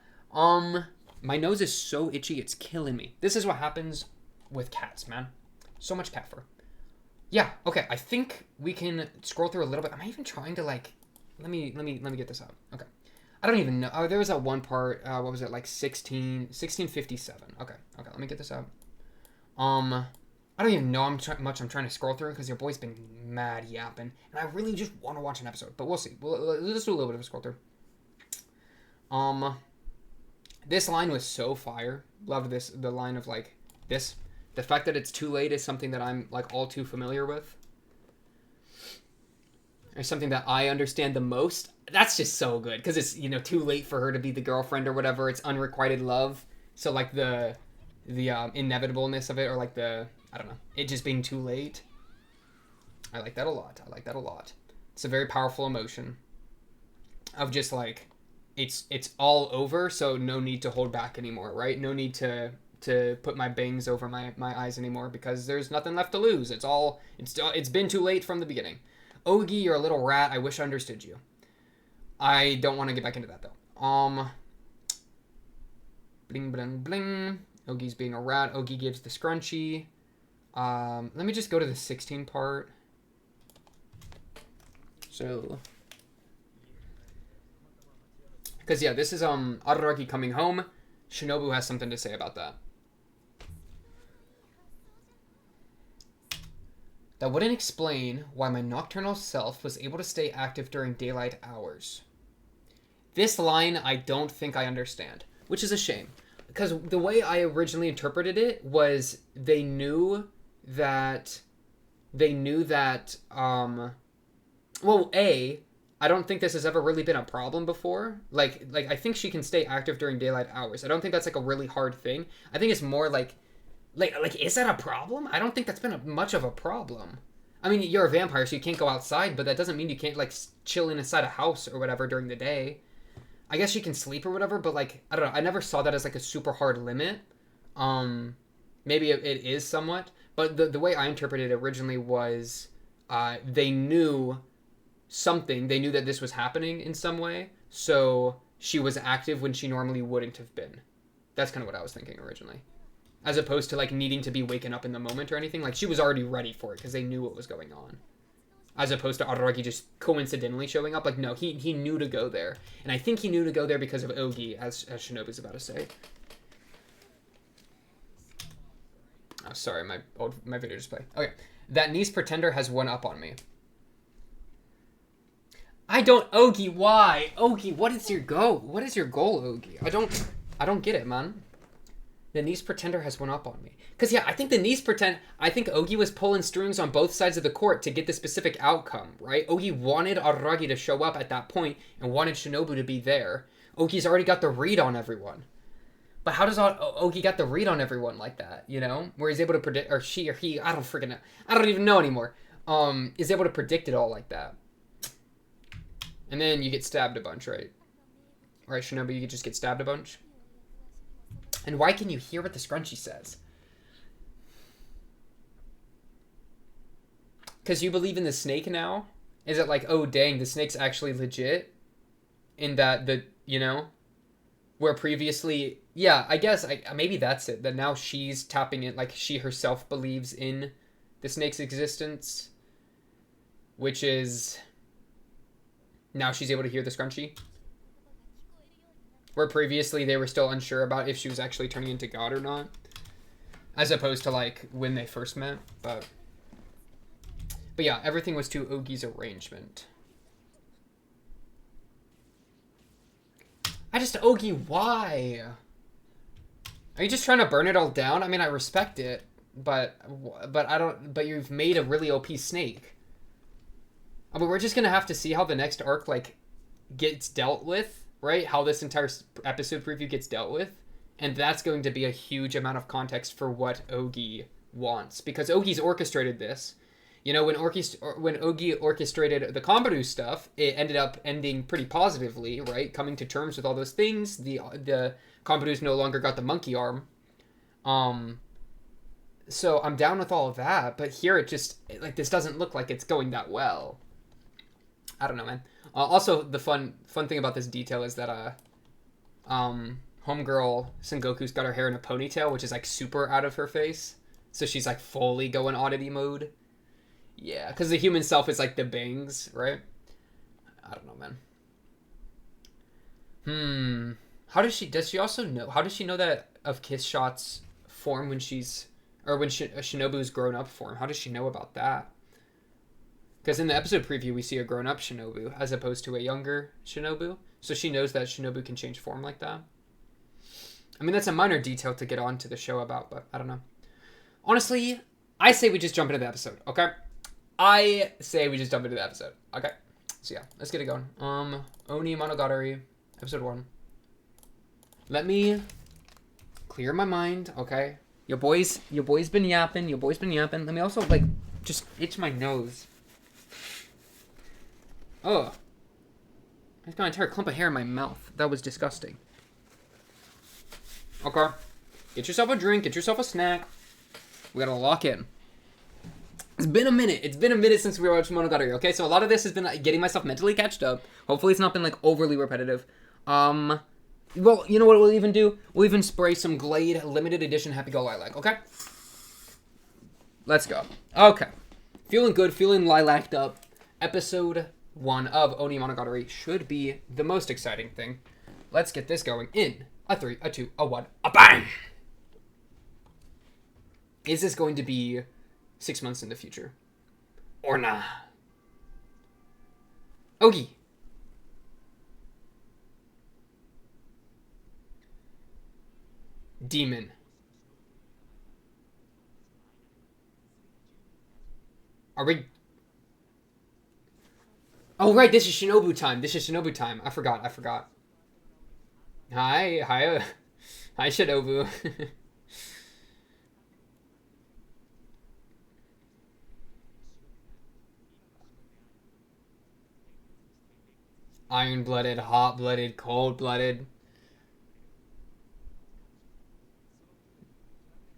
Speaker 1: My nose is so itchy, it's killing me. This is what happens with cats, man. So much cat fur. Yeah, okay, I think we can scroll through a little bit. Am I even trying to, like, let me get this out. Okay. I don't even know. Oh, there was that one part, what was it, like 1657. Okay, let me get this out. I don't even know I'm trying to scroll through because your boy's been mad yapping, and I really just want to watch an episode, but we'll see. Let's do a little bit of a scroll through. This line was so fire. Loved this. The line of, like, this. The fact that it's too late is something that I'm, like, all too familiar with. Or something that I understand the most. That's just so good because it's, too late for her to be the girlfriend or whatever. It's unrequited love. So, like, the inevitableness of it, or, like, I don't know, it just being too late. I like that a lot. It's a very powerful emotion of just, like, it's all over, so no need to hold back anymore, right? No need to put my bangs over my eyes anymore because there's nothing left to lose. It's been too late from the beginning. Ogi, you're a little rat. I wish I understood you. I don't want to get back into that, though. Bling, bling, bling. Ogi's being a rat. Ogi gives the scrunchie. Let me just go to the 16 part. So, because, yeah, this is, ARARAGI coming home. Shinobu has something to say about that. That wouldn't explain why my nocturnal self was able to stay active during daylight hours. This line I don't think I understand, which is a shame. Because the way I originally interpreted it was they knew that, well, I don't think this has ever really been a problem before. Like I think she can stay active during daylight hours. I don't think that's like a really hard thing. I think it's more like is that a problem? I don't think that's been much of a problem. I mean, you're a vampire, so you can't go outside, but that doesn't mean you can't like chill inside a house or whatever during the day. I guess she can sleep or whatever, but like I don't know. I never saw that as like a super hard limit. Maybe it is somewhat, but the way I interpreted it originally was they knew something. They knew that this was happening in some way, so she was active when she normally wouldn't have been. That's kind of what I was thinking originally. As opposed to like needing to be waken up in the moment or anything. Like she was already ready for it because they knew what was going on. As opposed to ARARAGI just coincidentally showing up. Like no, he knew to go there. And I think he knew to go there because of Ogi, as Shinobu's about to say. Oh, sorry, my video just played. Okay. That niece pretender has one up on me. I don't... Ogi, why? Ogi, what is your goal? What is your goal, Ogi? I don't get it, man. The niece pretender has one up on me. Because, yeah, I think I think Ogi was pulling strings on both sides of the court to get the specific outcome, right? Ogi wanted ARARAGI to show up at that point and wanted Shinobu to be there. Ogi's already got the read on everyone. But how does Ogi got the read on everyone like that, you know? Where he's able to predict, or she or he, I don't freaking know. I don't even know anymore. Is able to predict it all like that. And then you get stabbed a bunch, right? Right, Shinobu, you just get stabbed a bunch? And why can you hear what the scrunchie says? Because you believe in the snake now? Is it like, oh dang, the snake's actually legit? In that you know? Where previously, yeah, I guess, maybe that's it. That now she's tapping it, like she herself believes in the snake's existence. Which is... Now she's able to hear the scrunchie. Where previously they were still unsure about if she was actually turning into God or not. As opposed to like when they first met. But yeah, everything was to Ogi's arrangement. Ogi, why? Are you just trying to burn it all down? I mean, I respect it. But you've made a really OP snake. But we're just gonna have to see how the next arc like gets dealt with, right? How this entire episode preview gets dealt with, and that's going to be a huge amount of context for what Ogi wants, because Ogi's orchestrated this. You know, when Ogi orchestrated the Kambaru stuff, it ended up ending pretty positively, right? Coming to terms with all those things. The Kambaru's no longer got the monkey arm. So I'm down with all of that, but here it just like this doesn't look like it's going that well. I don't know, man. Also, the fun thing about this detail is that homegirl Sengoku's got her hair in a ponytail, which is like super out of her face. So she's like fully going oddity mode. Yeah, because the human self is like the bangs, right? I don't know, man. Does she also know? How does she know that of Kiss Shot's form when Shinobu's grown up form? How does she know about that? Because in the episode preview, we see a grown-up Shinobu as opposed to a younger Shinobu. So she knows that Shinobu can change form like that. I mean, that's a minor detail to get on to the show about, but I don't know. Honestly, I say we just jump into the episode, okay? So yeah, let's get it going. Onimonogatari, episode 1. Let me clear my mind, okay? Your boy's been yapping. Let me also, like, just itch my nose. Oh. I've got an entire clump of hair in my mouth. That was disgusting. Okay. Get yourself a drink. Get yourself a snack. We gotta lock in. It's been a minute since we watched Monogatari, okay? So a lot of this has been like, getting myself mentally catched up. Hopefully it's not been, like, overly repetitive. Well, you know what we'll even do? We'll even spray some Glade limited edition Happy Go Lilac, okay? Let's go. Okay. Feeling good, feeling lilaced up. Episode 1 of Onimonogatari should be the most exciting thing. Let's get this going in a 3, a 2, a 1, a bang! Is this going to be 6 months in the future? Or nah? Ogi. Demon. Are we... Oh, right, this is Shinobu time. This is Shinobu time. I forgot. Hi, hi, Shinobu. Iron-blooded, hot-blooded, cold-blooded.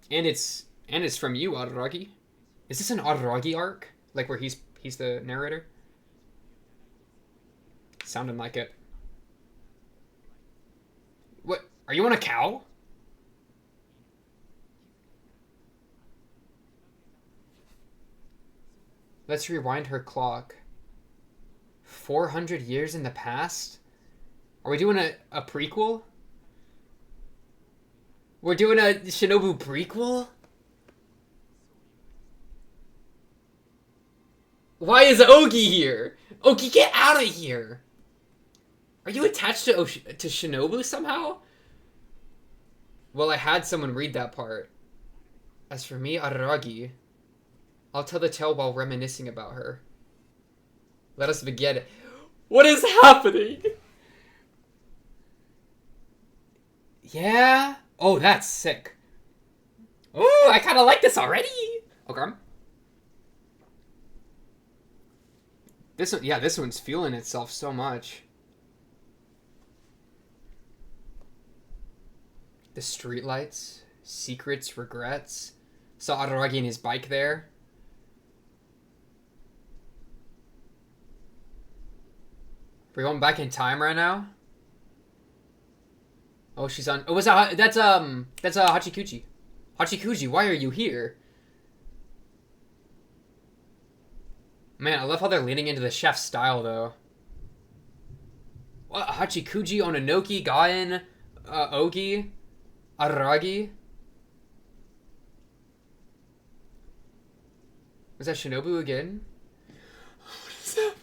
Speaker 1: And it's from you, ARARAGI. Is this an ARARAGI arc? Like where he's the narrator? Sounded like it. What? Are you on a cow? Let's rewind her clock. 400 years in the past? Are we doing a prequel? We're doing a Shinobu prequel? Why is Ogi here? Ogi, get out of here! Are you attached to Shinobu somehow? Well, I had someone read that part. As for me, ARARAGI, I'll tell the tale while reminiscing about her. Let us begin. What is happening? Yeah? Oh, that's sick. Oh, I kind of like this already. Okay. This one, yeah, this one's feeling itself so much. The streetlights, secrets, regrets. Saw ARARAGI and his bike there. We're going back in time right now. Oh, she's on. Oh, that's Hachikuji. Hachikuji, why are you here? Man, I love how they're leaning into the chef's style though. What? Hachikuji, Oninoki, Gaen, Ogi, ARARAGI. Was that Shinobu again? What is happening?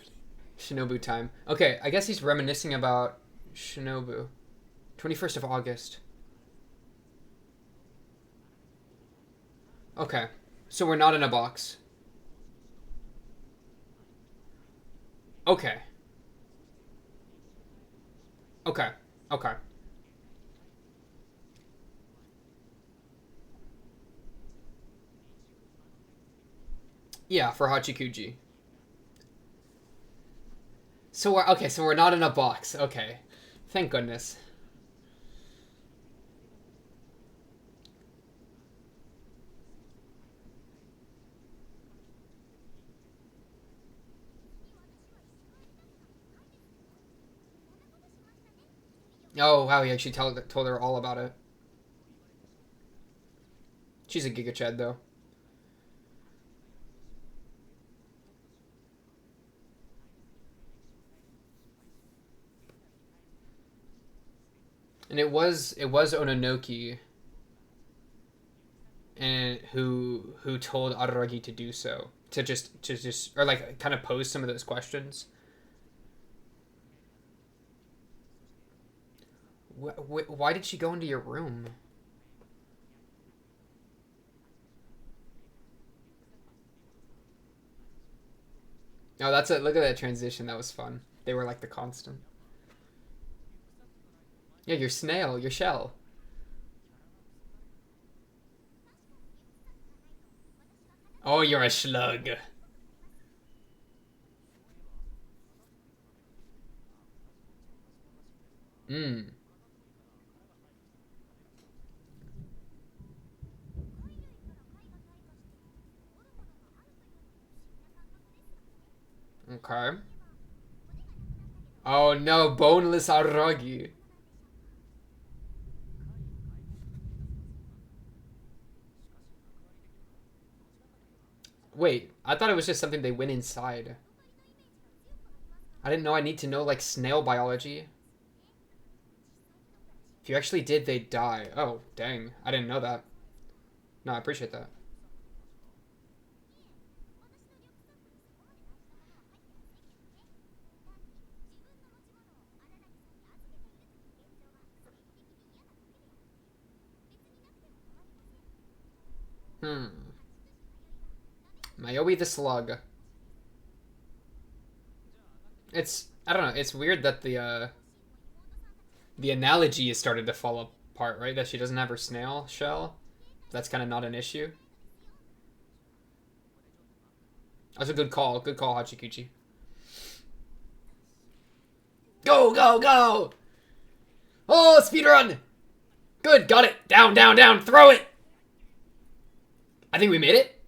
Speaker 1: Shinobu time. Okay, I guess he's reminiscing about Shinobu. 21st of August. Okay, so we're not in a box. Okay. Okay. Okay. Yeah, for Hachikuji. So we're okay, so we're not in a box. Okay. Thank goodness. Oh, wow, he actually told her all about it. She's a Giga Chad, though. And it was Ononoki and who told ARARAGI to do so. To just or like kind of pose some of those questions. Why did she go into your room? Oh, that's it. Look at that transition. That was fun. They were like the constant. Yeah, your snail, your shell. Oh, you're a slug. Hmm. Okay. Oh no, boneless ARARAGI. Wait, I thought it was just something they went inside. I didn't know I need to know, like, snail biology. If you actually did, they'd die. Oh, dang. I didn't know that. No, I appreciate that. Mayoi the Slug. I don't know, it's weird that the analogy has started to fall apart, right? That she doesn't have her snail shell. That's kind of not an issue. That's a good call. Good call, Hachikuchi. Go, go, go! Oh, speedrun! Good, got it. Down, down, down. Throw it! I think we made it.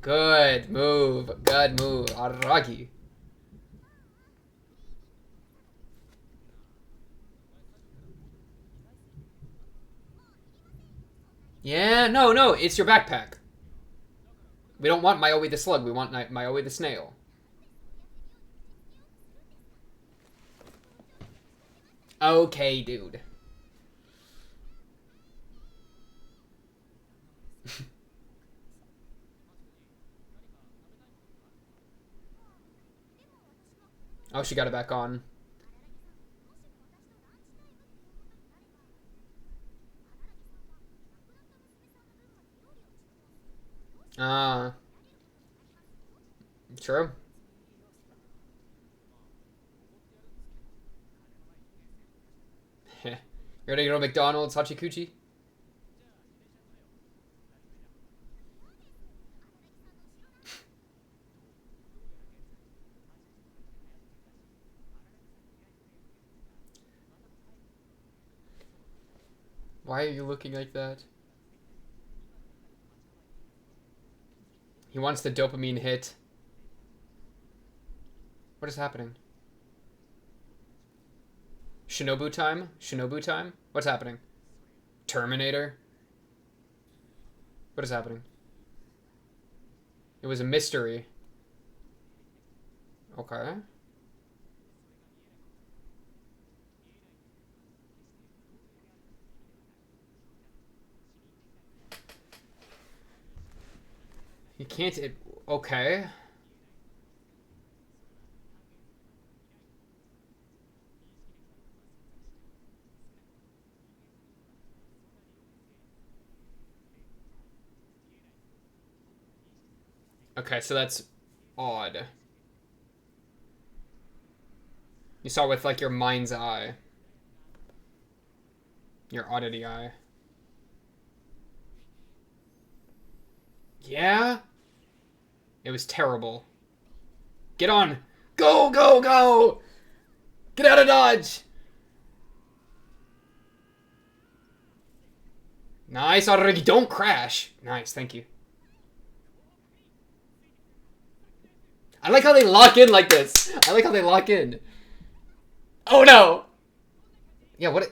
Speaker 1: Good move. Good move. ARARAGI. Yeah, no, no. It's your backpack. We don't want Mayoi the Slug. We want Mayoi the Snail. Okay, dude. Oh, she got it back on. Ah. True. You're gonna go to McDonald's, Hachikuchi? Why are you looking like that? He wants the dopamine hit. What is happening? Shinobu time? Shinobu time? What's happening? Terminator? What is happening? It was a mystery. Okay. You can't... okay. Okay, so that's odd. You saw with, like, your mind's eye. Your oddity eye. Yeah? It was terrible. Get on! Go, go, go! Get out of Dodge! Nice, ARARAGI. Don't crash. Nice, thank you. I like how they lock in like this. I like how they lock in. Oh no! Yeah, what?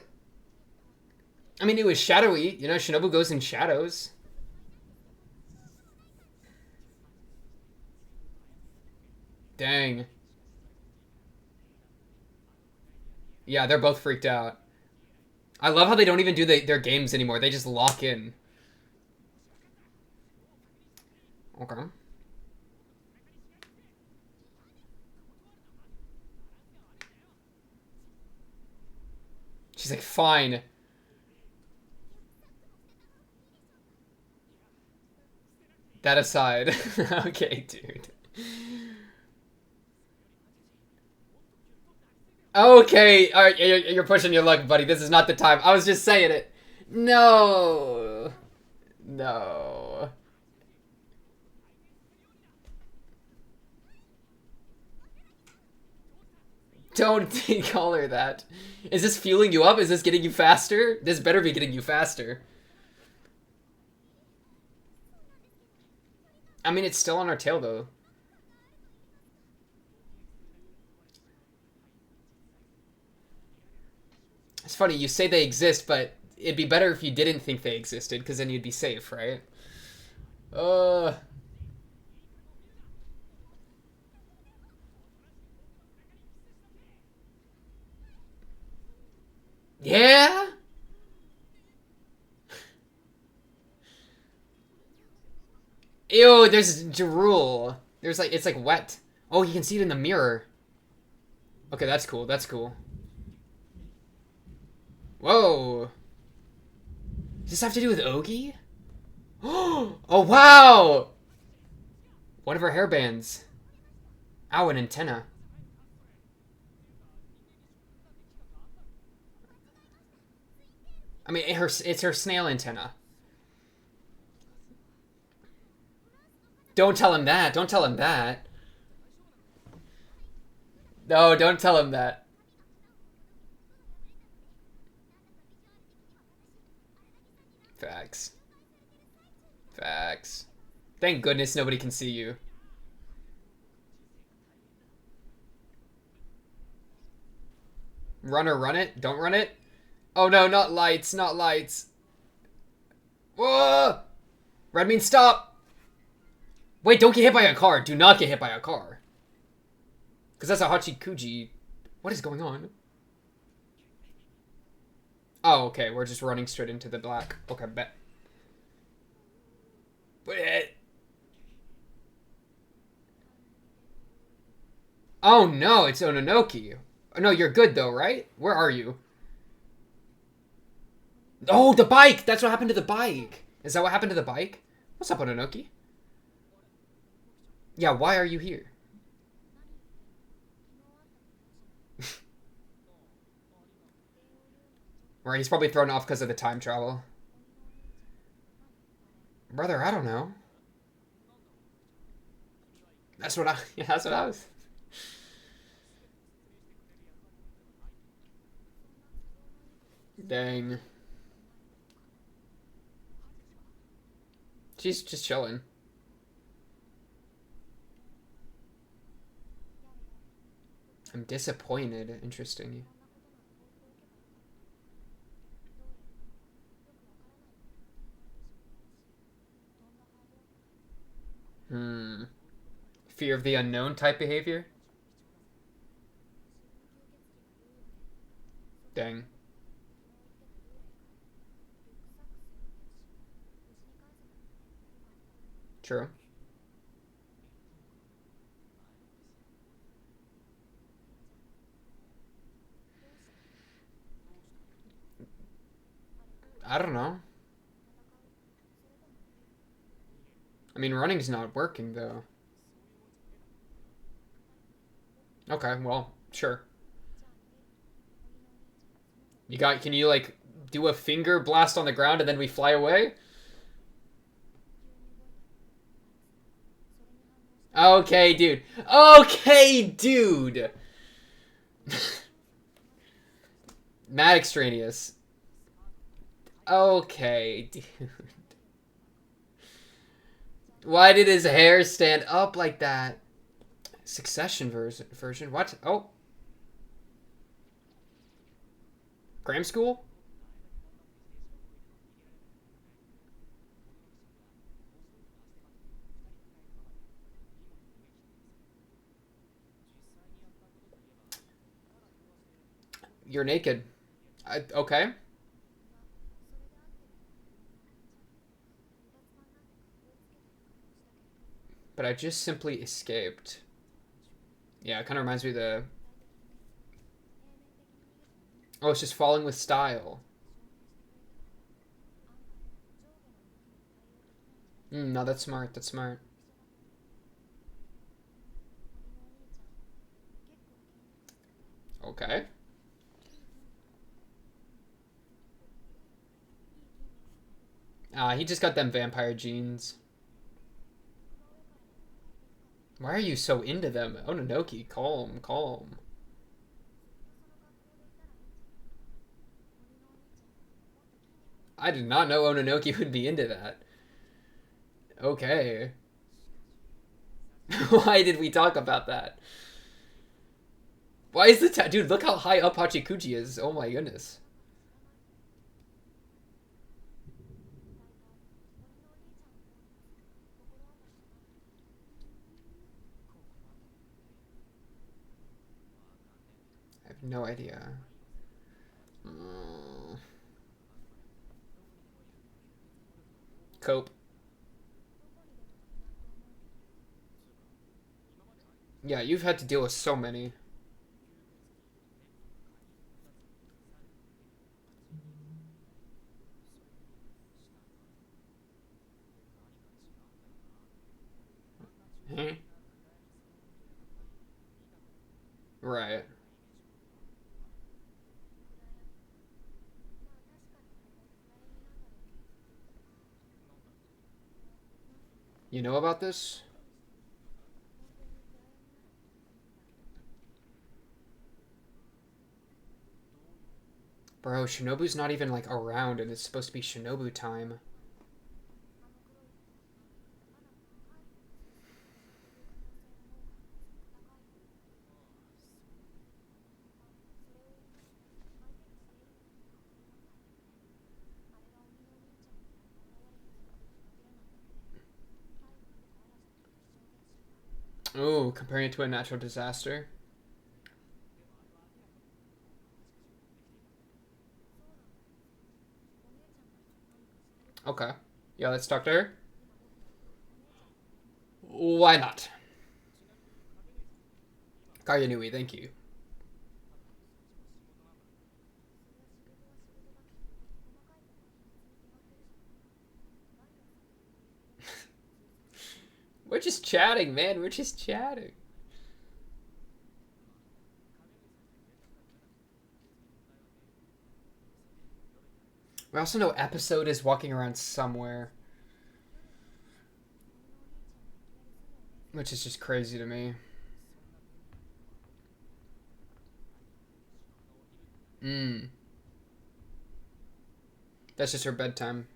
Speaker 1: I mean, it was shadowy. You know, Shinobu goes in shadows. Dang. Yeah, they're both freaked out. I love how they don't even do their games anymore. They just lock in. Okay. She's like, fine. That aside. Okay, dude. Okay, alright, you're pushing your luck, buddy. This is not the time. I was just saying it. No. No. Don't call her that. Is this fueling you up? Is this getting you faster? This better be getting you faster. I mean, it's still on our tail, though. It's funny, you say they exist, but it'd be better if you didn't think they existed, because then you'd be safe, right? Yeah? Ew, there's drool. There's like, it's like wet. Oh, you can see it in the mirror. Okay, that's cool, that's cool. Whoa. Does this have to do with Ogi? Oh, wow! One of her hairbands. Ow, an antenna. I mean, it's her snail antenna. Don't tell him that. Don't tell him that. No, don't tell him that. Facts. Facts. Thank goodness nobody can see you. Run or run it? Don't run it? Oh no, not lights, not lights. Whoa! Red means stop! Wait, don't get hit by a car. Do not get hit by a car. Because that's a Hachikuji. What is going on? Oh, okay. We're just running straight into the black. Okay, bet. Wait. Oh no, it's Ononoki. Oh, no, you're good though, right? Where are you? Oh, the bike! That's what happened to the bike. Is that what happened to the bike? What's up, Ononoki? Yeah, why are you here? Right, he's probably thrown off because of the time travel. Brother, I don't know. That's what I... Yeah, that's what I was... Dang. She's just chilling. I'm disappointed. Interesting. Fear of the unknown type behavior? Dang. True. I don't know. I mean, running's not working, though. Okay, well, sure. Can you, like, do a finger blast on the ground and then we fly away? Okay, dude. Okay, dude! Mad extraneous. Okay, dude. Why did his hair stand up like that? Succession version? What? Oh. Cram school? You're naked. Okay. But I just simply escaped. Yeah, it kind of reminds me of the... Oh, it's just falling with style. No, that's smart. That's smart. Okay. He just got them vampire genes. Why are you so into them? Ononoki, calm, calm. I did not know Ononoki would be into that. Okay. Why did we talk about that? Why is the dude, look how high up Hachikuji is. Oh my goodness. I have no idea. Cope. Yeah, you've had to deal with so many. Right. You know about this? Bro, Shinobu's not even, like, around, and it's supposed to be Shinobu time. Oh, comparing it to a natural disaster. Okay. Yeah, let's talk to her. Why not? Kayanui, thank you. We're just chatting, man. We're just chatting. We also know Episode is walking around somewhere. Which is just crazy to me. That's just her bedtime.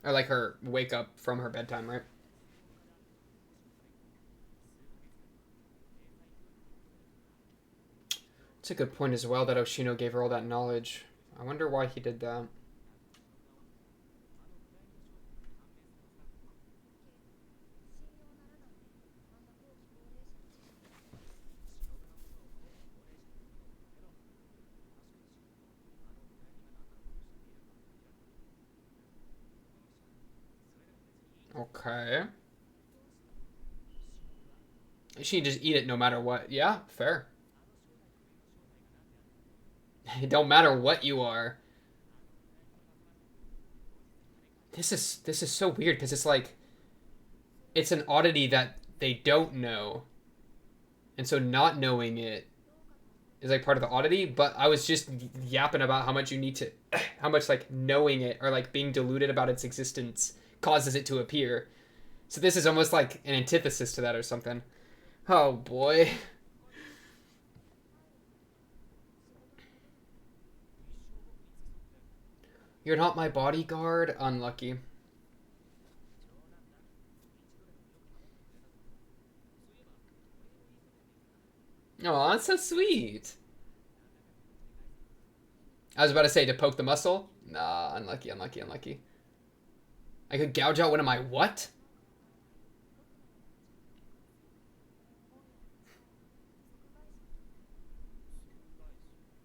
Speaker 1: Or like her wake up from her bedtime, right? It's a good point as well that Oshino gave her all that knowledge. I wonder why he did that. Okay. She can just eat it no matter what. Yeah, fair. It don't matter what you are. This is so weird because it's like it's an oddity that they don't know. And so not knowing it is like part of the oddity, but I was just yapping about how much you need to how much like knowing it or like being deluded about its existence causes it to appear. So this is almost like an antithesis to that or something. Oh boy. You're not my bodyguard? Unlucky. Oh, that's so sweet. I was about to say to poke the muscle. Nah, unlucky, unlucky, unlucky. I could gouge out one of my what?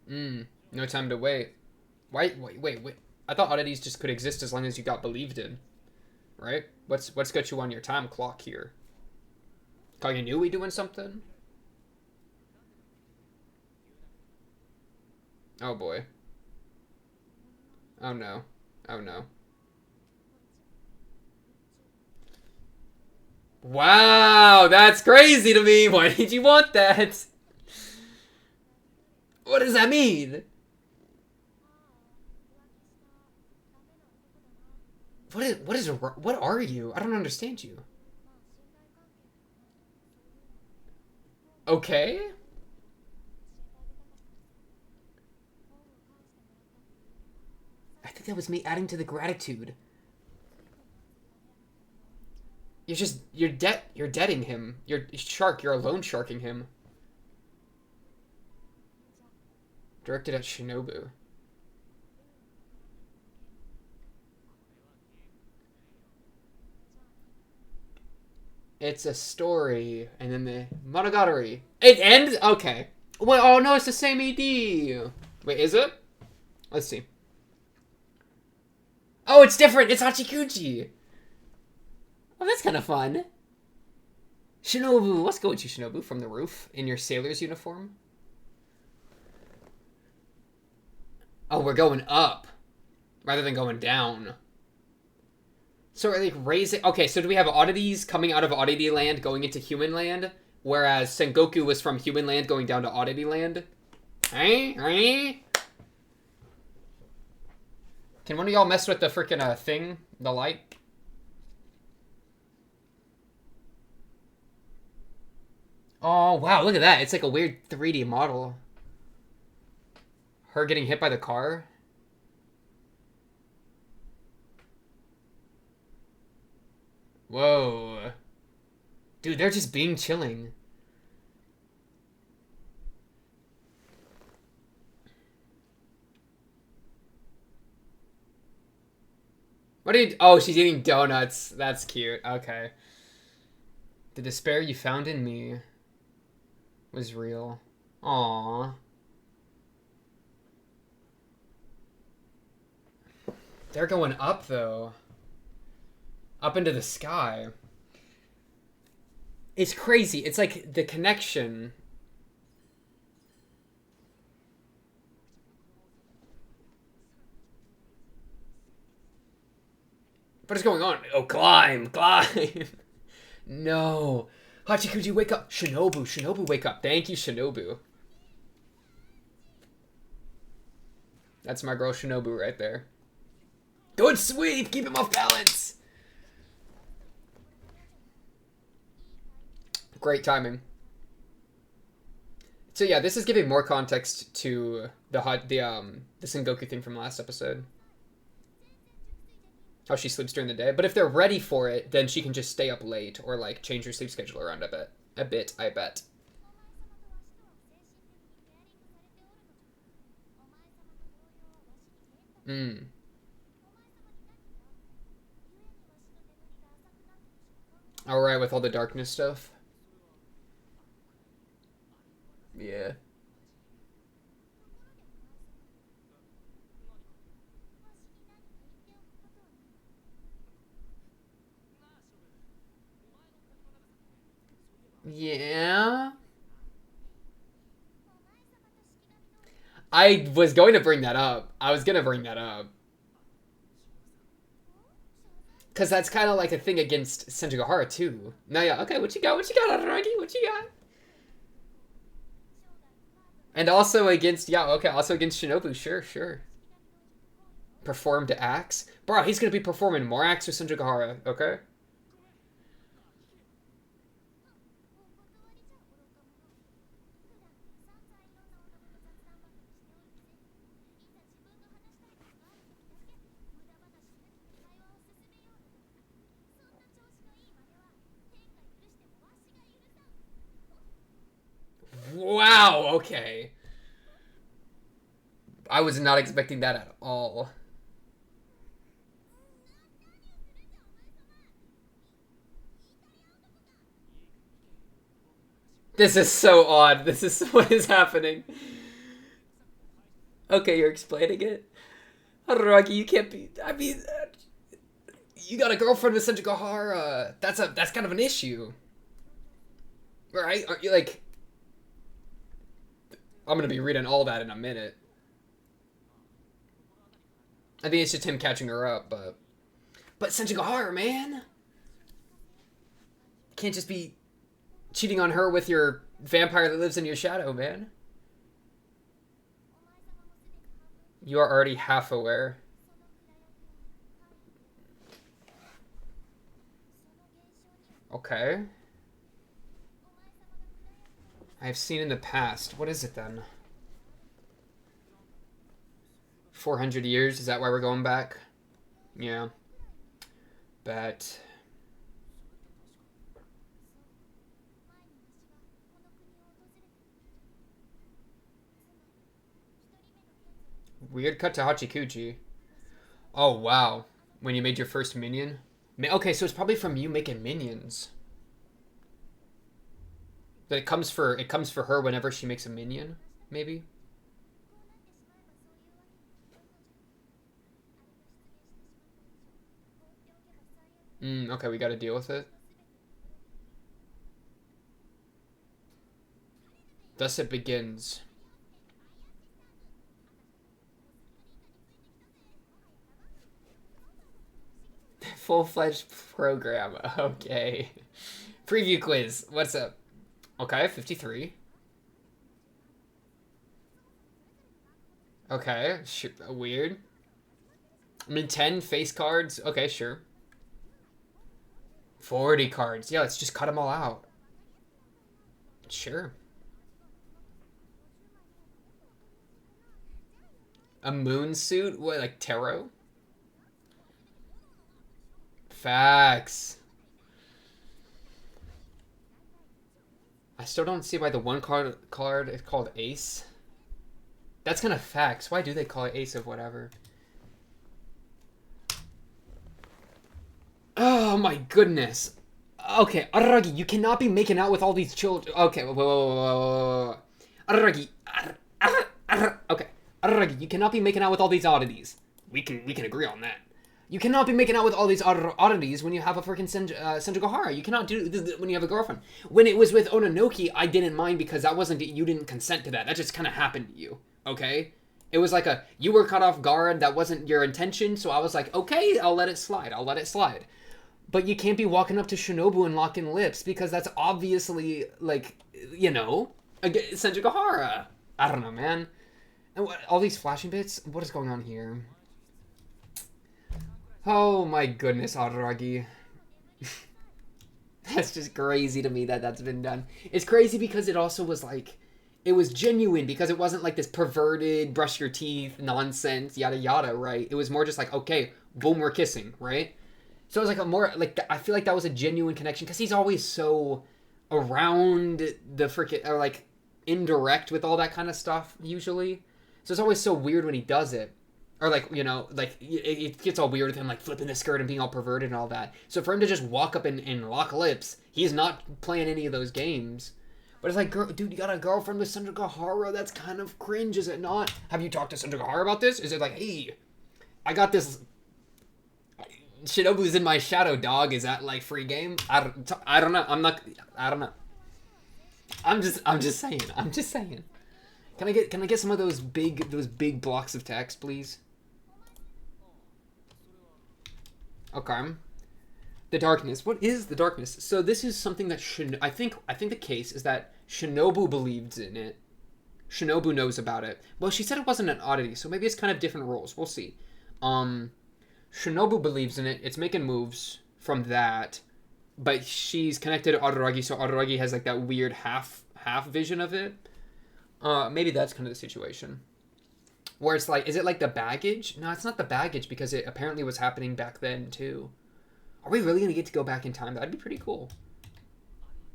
Speaker 1: No time to wait. Wait. I thought oddities just could exist as long as you got believed in. Right? What's got you on your time clock here? Kaganui doing something? Oh boy. Oh no. Oh no. Wow, that's crazy to me. Why did you want that? What does that mean? What are you? I don't understand you. Okay? I think that was me adding to the gratitude. You're deading him. You're alone sharking him. Directed at Shinobu. It's a story, and then the monogatari. It ends? Okay. Well, oh no, it's the same ED. Wait, is it? Let's see. Oh, it's different. It's Hachikuji. Oh, that's kind of fun. Shinobu. Let's go with you, Shinobu, from the roof in your sailor's uniform. Oh, we're going up rather than going down. So are they raising... Okay, so do we have oddities coming out of oddity land going into human land? Whereas Sengoku was from human land going down to oddity land? Can one of y'all mess with the freaking thing? The light? Oh, wow, look at that. It's like a weird 3D model. Her getting hit by the car? Whoa. Dude, they're just being chilling. What are you... Oh, she's eating donuts. That's cute. Okay. The despair you found in me was real. Aww. They're going up, though. Up into the sky. It's crazy. It's like the connection. What is going on? Oh, climb. No. Hachikuji, wake up. Shinobu, wake up. Thank you, Shinobu. That's my girl Shinobu right there. Good sweep. Keep him off balance. Great timing. So yeah, this is giving more context to the Sengoku thing from last episode. How she sleeps during the day. But if they're ready for it, then she can just stay up late or like change her sleep schedule around a bit. I bet. Alright, with all the darkness stuff. Yeah. Yeah. I was going to bring that up. Because that's kind of like a thing against Senjugahara, too. No, yeah, okay, what you got, Araragi? What you got? And also against, yeah, okay, also against Shinobu, sure. Performed acts? Bro, he's gonna be performing more acts with Senjugahara, okay? Wow, okay. I was not expecting that at all. This is so odd. This is what is happening. Okay, you're explaining it. Araragi, you can't be... I mean... you got a girlfriend with Senjugahara. That's kind of an issue. Right? Aren't you like... I'm gonna be reading all that in a minute. I think it's just him catching her up, but... But Senjugahara, man! Can't just be cheating on her with your vampire that lives in your shadow, man. You are already half aware. Okay. I've seen in the past. What is it then? 400 years? Is that why we're going back? Yeah. Bet. Weird cut to Hachikuji. Oh, wow. When you made your first minion? Okay, so it's probably from you making minions. That it comes for her whenever she makes a minion, maybe? Okay, we gotta deal with it. Thus it begins. Full-fledged program. Okay. Preview quiz. What's up? Okay, 53. Okay, weird. I mean, 10 face cards. Okay, sure. 40 cards. Yeah, let's just cut them all out. Sure. A moon suit? What, like tarot? Facts. I still don't see why the one card is called Ace. That's kind of facts. Why do they call it Ace of whatever? Oh my goodness. Okay, Araragi, you cannot be making out with all these children. Okay, whoa. Araragi. Okay, Araragi, you cannot be making out with all these oddities. We can agree on that. You cannot be making out with all these oddities when you have a freaking Senjugahara. You cannot do this when you have a girlfriend. When it was with Ononoki, I didn't mind because that wasn't, you didn't consent to that. That just kind of happened to you, okay? It was like you were caught off guard. That wasn't your intention, so I was like, okay, I'll let it slide. But you can't be walking up to Shinobu and locking lips because that's obviously, like, you know, Senjugahara. I don't know, man. And all these flashing bits? What is going on here? Oh my goodness, Araragi. That's just crazy to me that that's been done. It's crazy because it also was like, it was genuine because it wasn't like this perverted, brush your teeth, nonsense, yada yada, right? It was more just like, okay, boom, we're kissing, right? So it was like a more, like, I feel like that was a genuine connection because he's always so around the freaking, or like indirect with all that kind of stuff, usually. So it's always so weird when he does it. Or, like, you know, like, it gets all weird with him, like, flipping the skirt and being all perverted and all that. So for him to just walk up and lock lips, he's not playing any of those games. But it's like, dude, you got a girlfriend with Senjugahara? That's kind of cringe, is it not? Have you talked to Senjugahara about this? Is it like, hey, I got this... Shinobu's in my shadow, dog. Is that, like, free game? I don't know. I don't know. I'm just saying. Can I get some of those big blocks of text, please? Okay. The darkness. What is the darkness? So this is something that I think the case is that Shinobu believes in it. Shinobu knows about it. Well, she said it wasn't an oddity, so maybe it's kind of different rules. We'll see. Shinobu believes in it. It's making moves from that, but she's connected to Araragi, so Araragi has like that weird half vision of it. Maybe that's kind of the situation. Where it's like, is it like the baggage? No, it's not the baggage because it apparently was happening back then too. Are we really going to get to go back in time? That'd be pretty cool.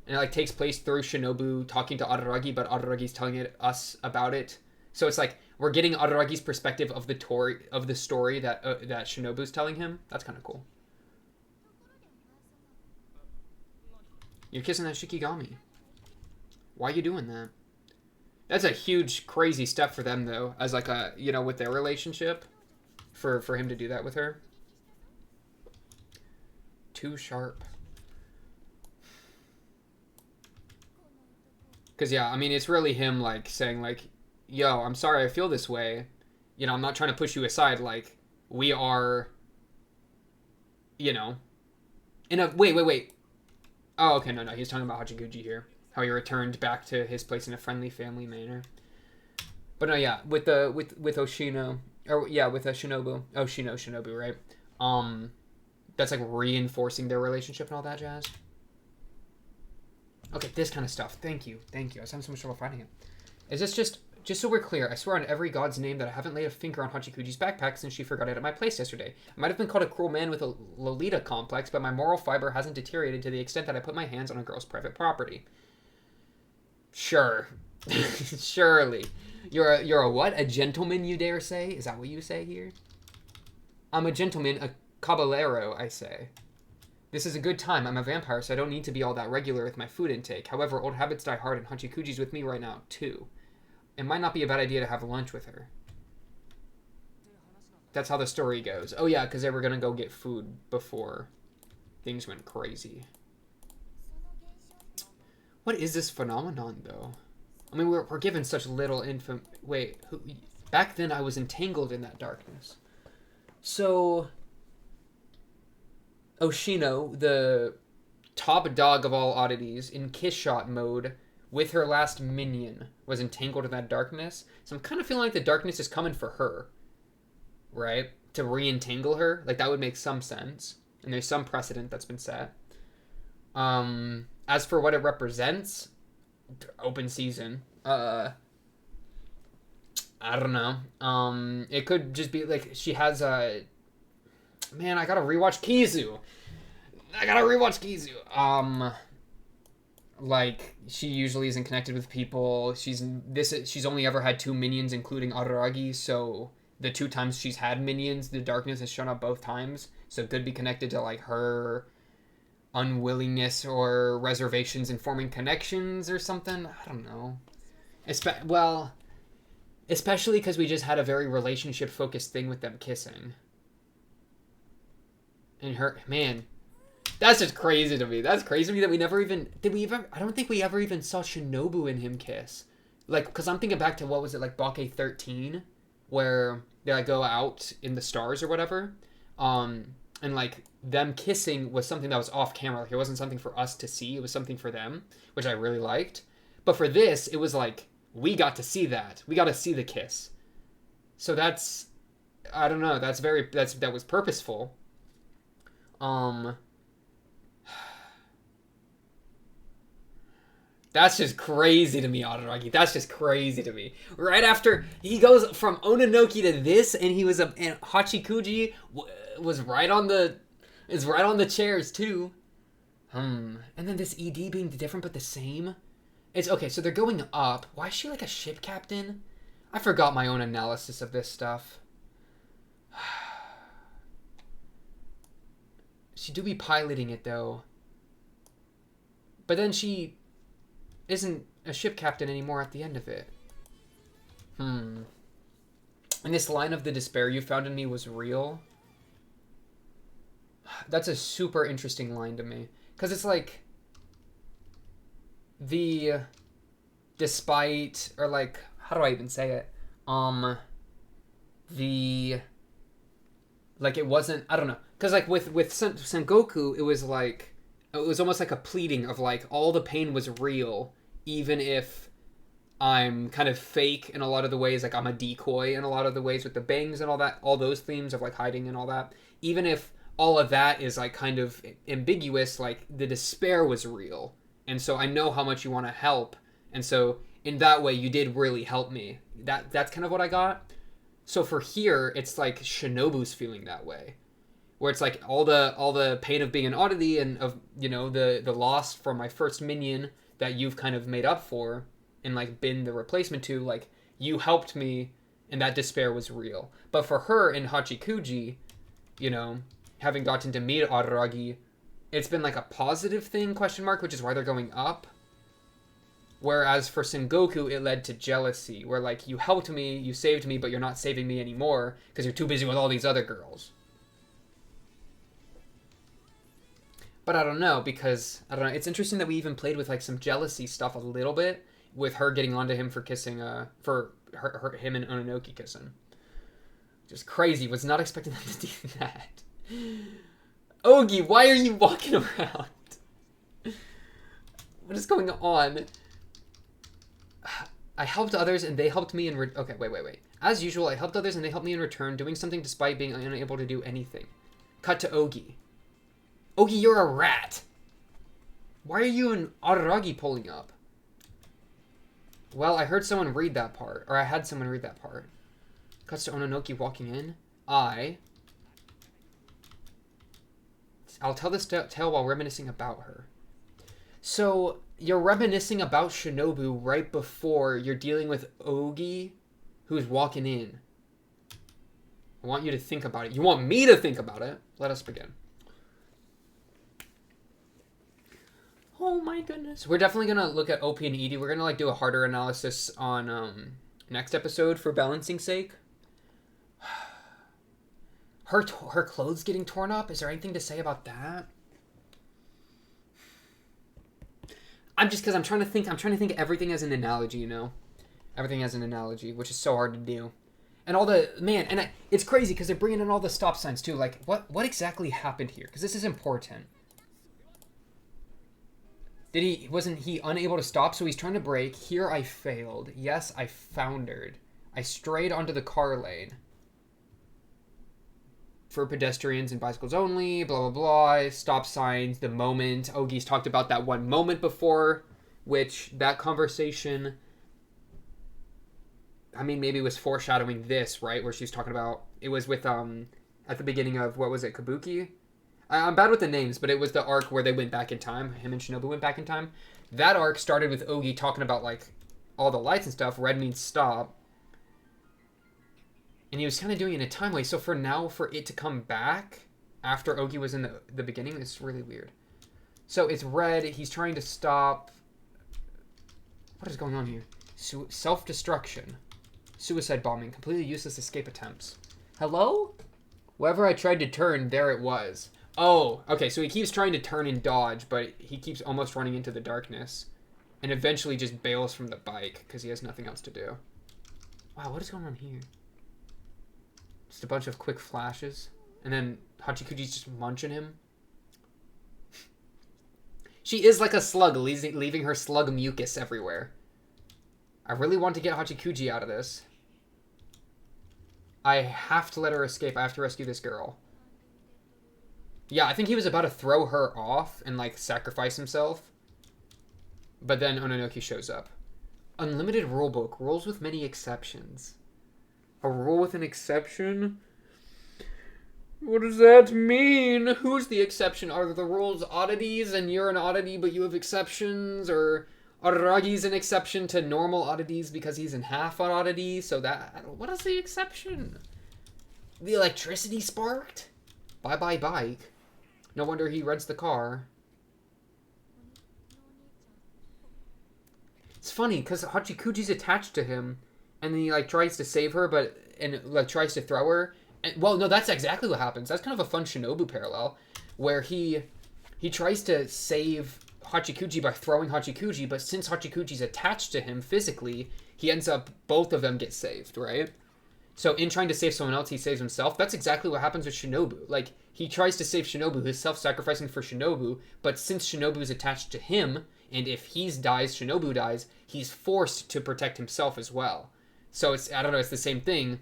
Speaker 1: And it like takes place through Shinobu talking to Araragi, but Araragi's telling us about it. So it's like we're getting Araragi's perspective of the story that that Shinobu's telling him. That's kind of cool. You're kissing that Shikigami. Why are you doing that? That's a huge, crazy step for them, though, as like a, you know, with their relationship, for him to do that with her. Too sharp. Because, yeah, I mean, it's really him, like, saying, like, yo, I'm sorry I feel this way. You know, I'm not trying to push you aside. Like, we are, you know, in a... Wait. Oh, okay, no. He's talking about Hachiguchi here. How he returned back to his place in a friendly family manner. But no, yeah, with Oshino, or yeah, with Shinobu. Oh, Shinobu, right? That's like reinforcing their relationship and all that jazz. Okay, this kind of stuff. Thank you. I was having so much trouble finding it. Is this just so we're clear, I swear on every god's name that I haven't laid a finger on Hachikuji's backpack since she forgot it at my place yesterday. I might have been called a cruel man with a Lolita complex, but my moral fiber hasn't deteriorated to the extent that I put my hands on a girl's private property. Sure. Surely. You're a what? A gentleman, you dare say? Is that what you say here? I'm a gentleman, a caballero, I say. This is a good time. I'm a vampire, so I don't need to be all that regular with my food intake. However, old habits die hard, and Hachikuji's with me right now, too. It might not be a bad idea to have lunch with her. That's how the story goes. Oh yeah, because they were going to go get food before things went crazy. What is this phenomenon, though? I mean, we're given such little info. Wait, back then I was entangled in that darkness. So, Oshino, the top dog of all oddities, in kiss shot mode with her last minion, was entangled in that darkness. So I'm kind of feeling like the darkness is coming for her, right? To re-entangle her. Like, that would make some sense. And there's some precedent that's been set. As for what it represents, open season. I don't know. It could just be like she has a... Man, I gotta rewatch Kizu. Like, she usually isn't connected with people. She's only ever had 2 minions, including ARARAGI, so the 2 times she's had minions, the darkness has shown up both times. So it could be connected to, like, her unwillingness or reservations in forming connections or something. I don't know. Especially because we just had a very relationship-focused thing with them kissing. And her... Man... That's just crazy to me. That's crazy to me that we never even... I don't think we ever even saw Shinobu and him kiss. Like, because I'm thinking back to, what was it, like, Bake 13? Where they, like, go out in the stars or whatever. And, like, them kissing was something that was off camera. Like, it wasn't something for us to see. It was something for them, which I really liked. But for this, it was like, we got to see that. We got to see the kiss. So that's... I don't know. That was purposeful. That's just crazy to me, ARARAGI. That's just crazy to me. Right after he goes from Ononoki to this, and he was and Hachikuji was right on the chairs too. And then this ED being different but the same. It's okay. So they're going up. Why is she like a ship captain? I forgot my own analysis of this stuff. She do be piloting it though. But then she isn't a ship captain anymore at the end of it. And this line of the despair you found in me was real. That's a super interesting line to me. Because it's like... Despite... Or like... How do I even say it? Like, it wasn't... I don't know. Because like with Sengoku, it was like... It was almost like a pleading of, like, all the pain was real, even if I'm kind of fake in a lot of the ways, like, I'm a decoy in a lot of the ways with the bangs and all that, all those themes of, like, hiding and all that. Even if all of that is, like, kind of ambiguous, like, the despair was real. And so I know how much you want to help. And so, in that way, you did really help me. That's kind of what I got. So for here, it's like Shinobu's feeling that way. Where it's like all the pain of being an oddity and of, you know, the loss from my first minion that you've kind of made up for and like been the replacement to, like, you helped me and that despair was real. But for her in Hachikuji, you know, having gotten to meet ARARAGI, it's been like a positive thing, question mark, which is why they're going up. Whereas for Sengoku, it led to jealousy, where like, you helped me, you saved me, but you're not saving me anymore because you're too busy with all these other girls. But I don't know, because, I don't know, it's interesting that we even played with, like, some jealousy stuff a little bit, with her getting onto him for kissing, him and Ononoki kissing. Just crazy, was not expecting them to do that. Ogi, why are you walking around? What is going on? I helped others and they helped me in okay, wait. As usual, I helped others and they helped me in return, doing something despite being unable to do anything. Cut to Ogi. Ogi, you're a rat. Why are you and ARARAGI pulling up? Well, I heard someone read that part. Or I had someone read that part. Cuts to Ononoki walking in. I'll tell this tale while reminiscing about her. So, you're reminiscing about Shinobu right before you're dealing with Ogi, who's walking in. I want you to think about it. You want me to think about it? Let us begin. Oh my goodness. We're definitely going to look at OP and ED. We're going to like do a harder analysis on next episode for balancing's sake. Her clothes getting torn up? Is there anything to say about that? I'm trying to think everything as an analogy, you know? Everything as an analogy, which is so hard to do. And all the man, and it's crazy because they're bringing in all the stop signs too. Like, what exactly happened here? Because this is important. Wasn't he unable to stop? So he's trying to brake. Here I failed. Yes, I foundered. I strayed onto the car lane. For pedestrians and bicycles only. Blah blah blah. Stop signs. The moment. Ogi's talked about that one moment before, which that conversation. I mean, maybe it was foreshadowing this, right? Where she's talking about, it was with, at the beginning of, what was it, Kabuki? I'm bad with the names, but it was the arc where they went back in time. Him and Shinobu went back in time. That arc started with Ogi talking about, like, all the lights and stuff. Red means stop. And he was kind of doing it in a time way. So for now, for it to come back after Ogi was in the beginning, it's really weird. So it's red. He's trying to stop. What is going on here? Self-destruction. Suicide bombing. Completely useless escape attempts. Hello? Wherever I tried to turn, there it was. Oh, okay, so he keeps trying to turn and dodge, but he keeps almost running into the darkness. And eventually just bails from the bike, because he has nothing else to do. Wow, what is going on here? Just a bunch of quick flashes. And then Hachikuji's just munching him. She is like a slug, leaving her slug mucus everywhere. I really want to get Hachikuji out of this. I have to let her escape. I have to rescue this girl. Yeah, I think he was about to throw her off and, like, sacrifice himself. But then Ononoki shows up. Unlimited rulebook. Rules with many exceptions. A rule with an exception? What does that mean? Who's the exception? Are the rules oddities and you're an oddity but you have exceptions? Or ARARAGI's an exception to normal oddities because he's in half an oddity? So that... What is the exception? The electricity sparked? Bye-bye bike. No wonder he rents the car. It's funny, because Hachikuji's attached to him, and then he, like, tries to save her, like, tries to throw her. And, well, no, that's exactly what happens. That's kind of a fun Shinobu parallel, where he tries to save Hachikuji by throwing Hachikuji, but since Hachikuji's attached to him physically, he ends up, both of them get saved, right? So in trying to save someone else, he saves himself. That's exactly what happens with Shinobu. Like, he tries to save Shinobu, he's self-sacrificing for Shinobu, but since Shinobu is attached to him, and if he dies, Shinobu dies, he's forced to protect himself as well. So it's, I don't know, it's the same thing,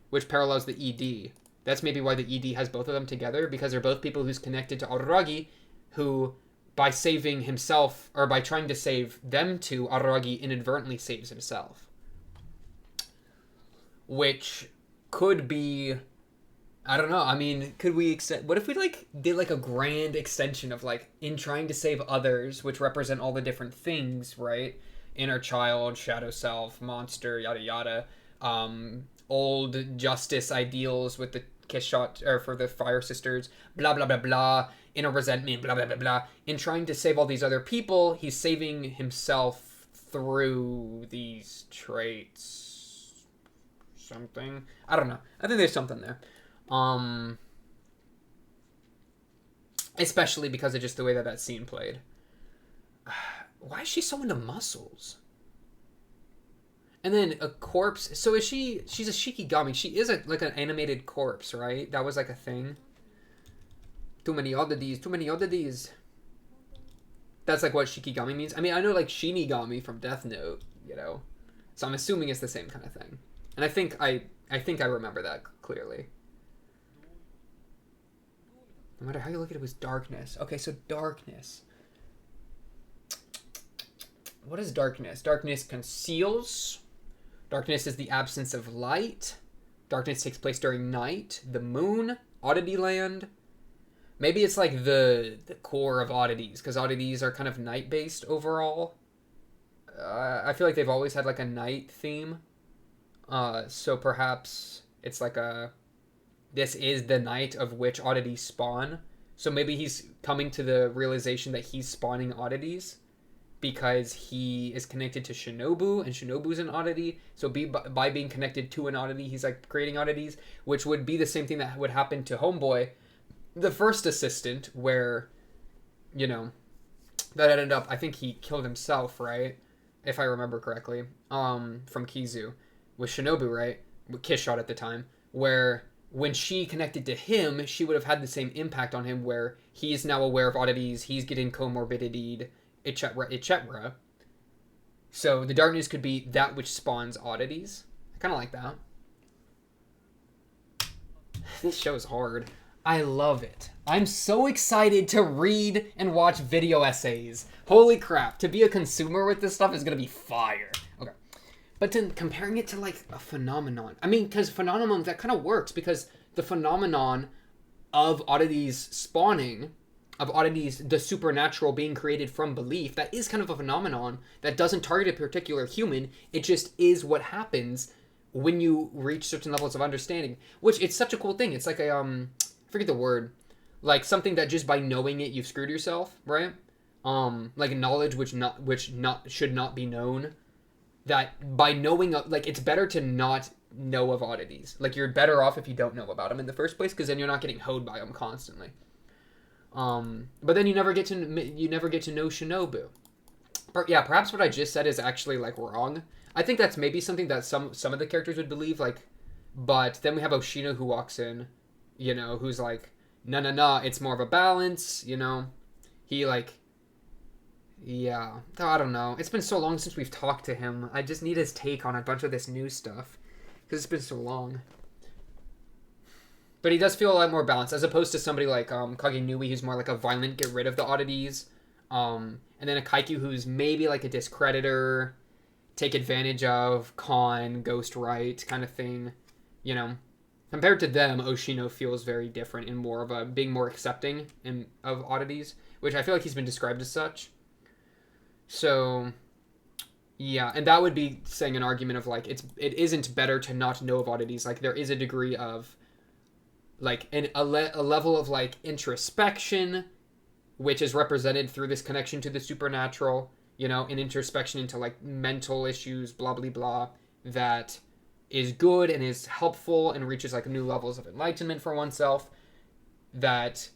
Speaker 1: which parallels the ED. That's maybe why the ED has both of them together, because they're both people who's connected to ARARAGI, who, by saving himself, or by trying to save them two, ARARAGI inadvertently saves himself. Which could be, I don't know, I mean, could we what if we, like, did, like, a grand extension of, like, in trying to save others, which represent all the different things, right? Inner child, shadow self, monster, yada yada, old justice ideals with the kiss shot, or for the fire sisters, blah blah blah blah, inner resentment, blah blah blah blah. In trying to save all these other people, he's saving himself through these traits. Something. I don't know. I think there's something there. Especially because of just the way that scene played. Why is she so into muscles? And then a corpse. So is she's a Shikigami. She is like an animated corpse, right? That was like a thing. Too many oddities. Too many oddities. That's like what Shikigami means. I mean, I know like Shinigami from Death Note, you know. So I'm assuming it's the same kind of thing. And I think I remember that clearly. No matter how you look at it, was darkness. Okay, so darkness. What is darkness? Darkness conceals. Darkness is the absence of light. Darkness takes place during night. The moon. Oddity land. Maybe it's like the core of oddities, because oddities are kind of night-based overall. I feel like they've always had like a night theme. So perhaps it's like this is the night of which oddities spawn. So maybe he's coming to the realization that he's spawning oddities because he is connected to Shinobu, and Shinobu's an oddity. So by being connected to an oddity, he's like creating oddities, which would be the same thing that would happen to Homeboy, the first assistant, where, you know, that ended up, I think he killed himself, right? If I remember correctly, from Kizu. With Shinobu, right? kiss shot at the time, where when she connected to him, she would have had the same impact on him, where he is now aware of oddities, he's getting comorbidity, etc., etc. So the darkness could be that which spawns oddities. I kind of like that. This show is hard. I love it. I'm so excited to read and watch video essays. Holy crap. To be a consumer with this stuff is going to be fire. Okay. But then comparing it to like a phenomenon. I mean, because phenomenon, that kind of works because the phenomenon of oddities spawning, of oddities, the supernatural being created from belief, that is kind of a phenomenon that doesn't target a particular human. It just is what happens when you reach certain levels of understanding, which it's such a cool thing. It's like a, I forget the word, like something that just by knowing it, you've screwed yourself, right? Like knowledge which should not be known, that by knowing, like it's better to not know of oddities. Like you're better off if you don't know about them in the first place, because then you're not getting hoed by them constantly. But then you never get to know Shinobu. But yeah, perhaps what I just said is actually like wrong. I think that's maybe something that some of the characters would believe, like, but then we have Oshino who walks in, you know, who's like, no, it's more of a balance, you know. He like, yeah, I don't know. It's been so long since we've talked to him. I just need his take on a bunch of this new stuff because it's been so long. But he does feel a lot more balanced, as opposed to somebody like Kagenui, who's more like a violent, get rid of the oddities. And then a Kaikyu who's maybe like a discreditor, take advantage of, con, ghost right kind of thing. You know, compared to them, Oshino feels very different and more of a being more accepting of oddities, which I feel like he's been described as such. So, yeah, and that would be saying an argument of like it isn't better to not know of oddities. Like there is a degree of like a level of like introspection, which is represented through this connection to the supernatural, you know, an introspection into like mental issues, blah blah blah, that is good and is helpful and reaches like new levels of enlightenment for oneself, that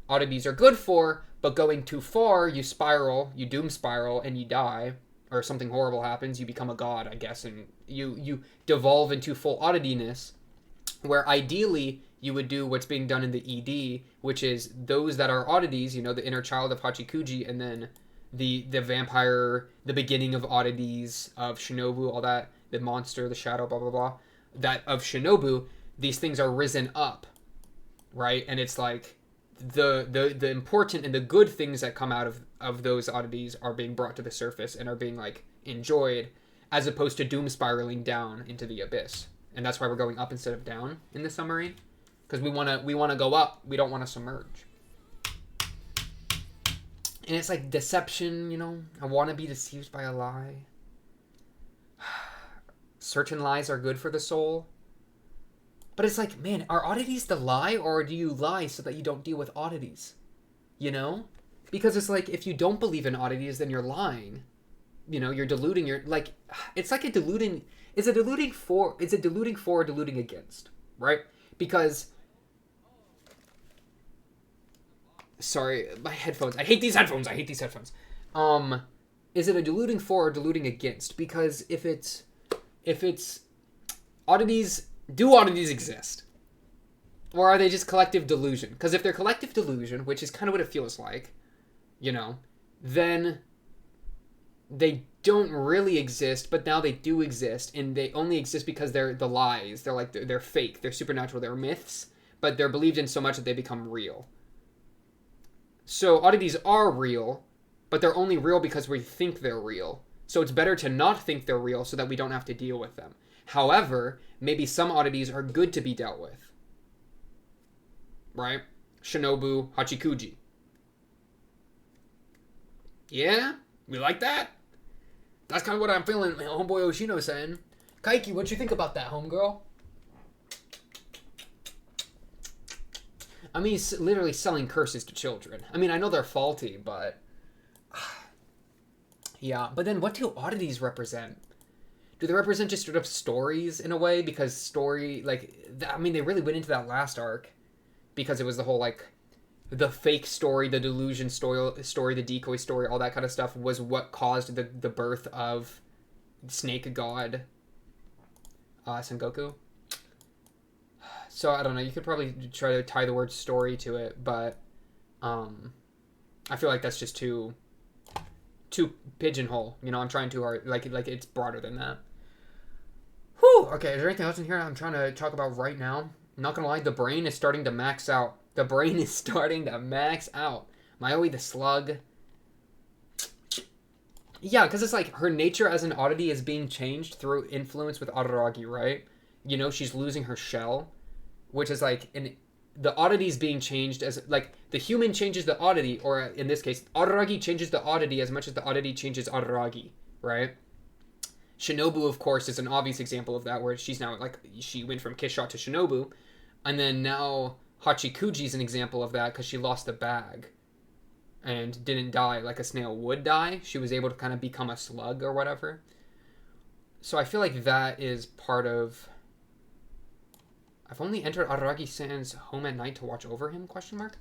Speaker 1: oddities are good for. But going too far, you spiral, you doom spiral, and you die, or something horrible happens. You become a god, I guess, and you devolve into full oddityness, where ideally you would do what's being done in the ED, which is those that are oddities, you know, the inner child of Hachikuji, and then the vampire, the beginning of oddities, of Shinobu, all that, the monster, the shadow, blah, blah, blah, that of Shinobu, these things are risen up, right? And it's like the important and the good things that come out of those oddities are being brought to the surface and are being like enjoyed, as opposed to doom spiraling down into the abyss. And that's why we're going up instead of down in the summary, because we want to go up, we don't want to submerge. And it's like deception, you know, I want to be deceived by a lie. Certain lies are good for the soul. But it's like, man, are oddities the lie, or do you lie so that you don't deal with oddities? You know? Because it's like, if you don't believe in oddities, then you're lying. You know, you're deluding. You're like, it's like a deluding. Is it deluding for or deluding against? Right? Because, sorry, my headphones. I hate these headphones. Is it a deluding for or deluding against? Because if it's oddities. Do oddities exist? Or are they just collective delusion? Because if they're collective delusion, which is kind of what it feels like, you know, then they don't really exist, but now they do exist, and they only exist because they're the lies. They're like, they're fake, they're supernatural, they're myths, but they're believed in so much that they become real. So oddities are real, but they're only real because we think they're real. So it's better to not think they're real so that we don't have to deal with them. However, maybe some oddities are good to be dealt with. Right? Shinobu, Hachikuji. Yeah? We like that? That's kind of what I'm feeling, homeboy Oshino saying. Kaiki, what you think about that, homegirl? I mean, he's literally selling curses to children. I mean, I know they're faulty, but... yeah, but then what do oddities represent? Do they represent just straight up stories in a way? Because story, like, I mean, they really went into that last arc. Because it was the whole, like, the fake story, the delusion story, the decoy story, all that kind of stuff was what caused the birth of Snake God Sengoku. So I don't know. You could probably try to tie the word story to it, but I feel like that's just too pigeonhole. You know, I'm trying too hard. Like it's broader than that. Whew. Okay, is there anything else in here I'm trying to talk about right now? I'm not gonna lie, the brain is starting to max out. The brain is starting to max out. Mayoi the slug. Yeah, because it's like her nature as an oddity is being changed through influence with ARARAGI, right? You know, she's losing her shell, which is like the oddity is being changed as like the human changes the oddity, or in this case, ARARAGI changes the oddity as much as the oddity changes ARARAGI, right? Shinobu, of course, is an obvious example of that, where she's now like she went from Kishot to Shinobu, and then now Hachikuji is an example of that because she lost the bag and didn't die like a snail would die. She was able to kind of become a slug or whatever. So I feel like that is part of... I've only entered Araragi-san's home at night to watch over him, question mark?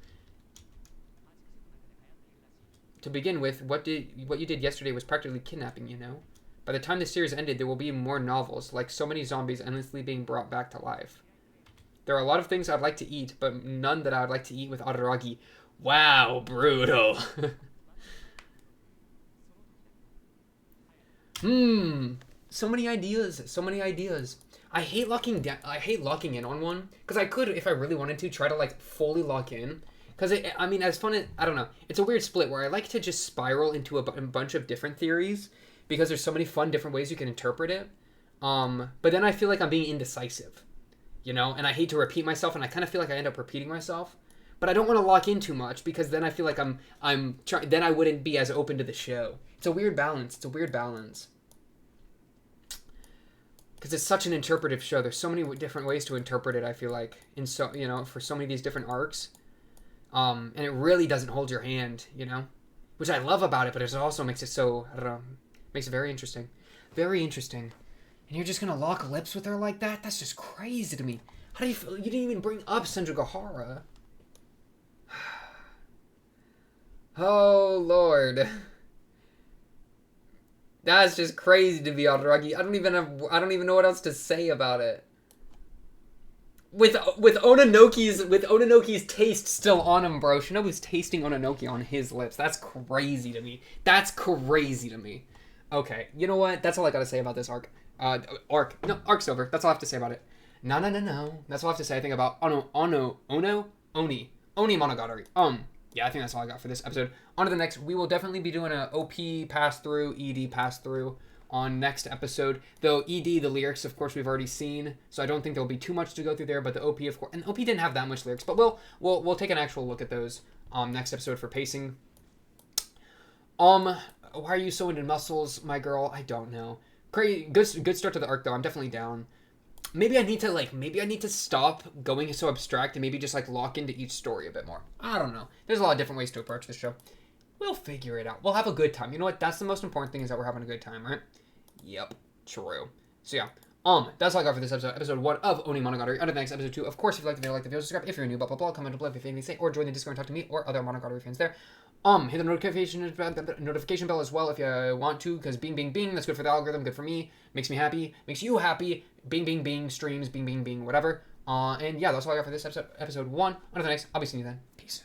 Speaker 1: To begin with, what you did yesterday was practically kidnapping, you know? By the time the series ended, there will be more novels, like so many zombies endlessly being brought back to life. There are a lot of things I'd like to eat, but none that I would like to eat with Araragi. Wow, brutal. So many ideas. So many ideas. I hate locking in on one because I could, if I really wanted to, try to like fully lock in. Because I mean, as fun as I don't know, it's a weird split where I like to just spiral into a bunch of different theories because there's so many fun different ways you can interpret it. But then I feel like I'm being indecisive, you know, and I hate to repeat myself, and I kind of feel like I end up repeating myself. But I don't want to lock in too much because then I feel like then I wouldn't be as open to the show. It's a weird balance. Because it's such an interpretive show. There's so many different ways to interpret it, I feel like, for so many of these different arcs. And it really doesn't hold your hand, you know? Which I love about it, but it also makes it so, I don't know, makes it very interesting. Very interesting. And you're just gonna lock lips with her like that? That's just crazy to me. How do you feel? You didn't even bring up Senjugahara. Oh, Lord. That's just crazy to be Araragi. I don't even know what else to say about it. With Oninoki's taste still on him, bro. Shinobu's tasting Oninoki on his lips. That's crazy to me. Okay, you know what? That's all I gotta say about this arc. Arc's over. That's all I have to say about it. No. That's all I have to say, I think, about Onimonogatari. Yeah, I think that's all I got for this episode. On to the next. We will definitely be doing an OP pass-through, ED pass-through on next episode. Though ED, the lyrics, of course, we've already seen, so I don't think there'll be too much to go through there, but the OP, of course... And OP didn't have that much lyrics, but we'll take an actual look at those next episode for pacing. Why are you so into muscles, my girl? I don't know. Good start to the arc, though. I'm definitely down. Maybe I need to stop going so abstract and maybe just like lock into each story a bit more. I don't know. There's a lot of different ways to approach this show. We'll figure it out. We'll have a good time. You know what? That's the most important thing, is that we're having a good time, right? Yep. True. So yeah. That's all I got for this episode. Episode 1 of Onimonogatari. On to the next, episode 2. Of course, if you like the video, subscribe. If you're new, blah, blah, blah, comment below if you have anything to say, or join the Discord and talk to me or other Monogatari fans there. Hit the notification bell as well if you want to, because bing, bing, bing, that's good for the algorithm, good for me, makes me happy, makes you happy, bing, bing, bing, streams, bing, bing, bing, whatever. And yeah, that's all I got for this episode 1. On to the next. I'll be seeing you then. Peace.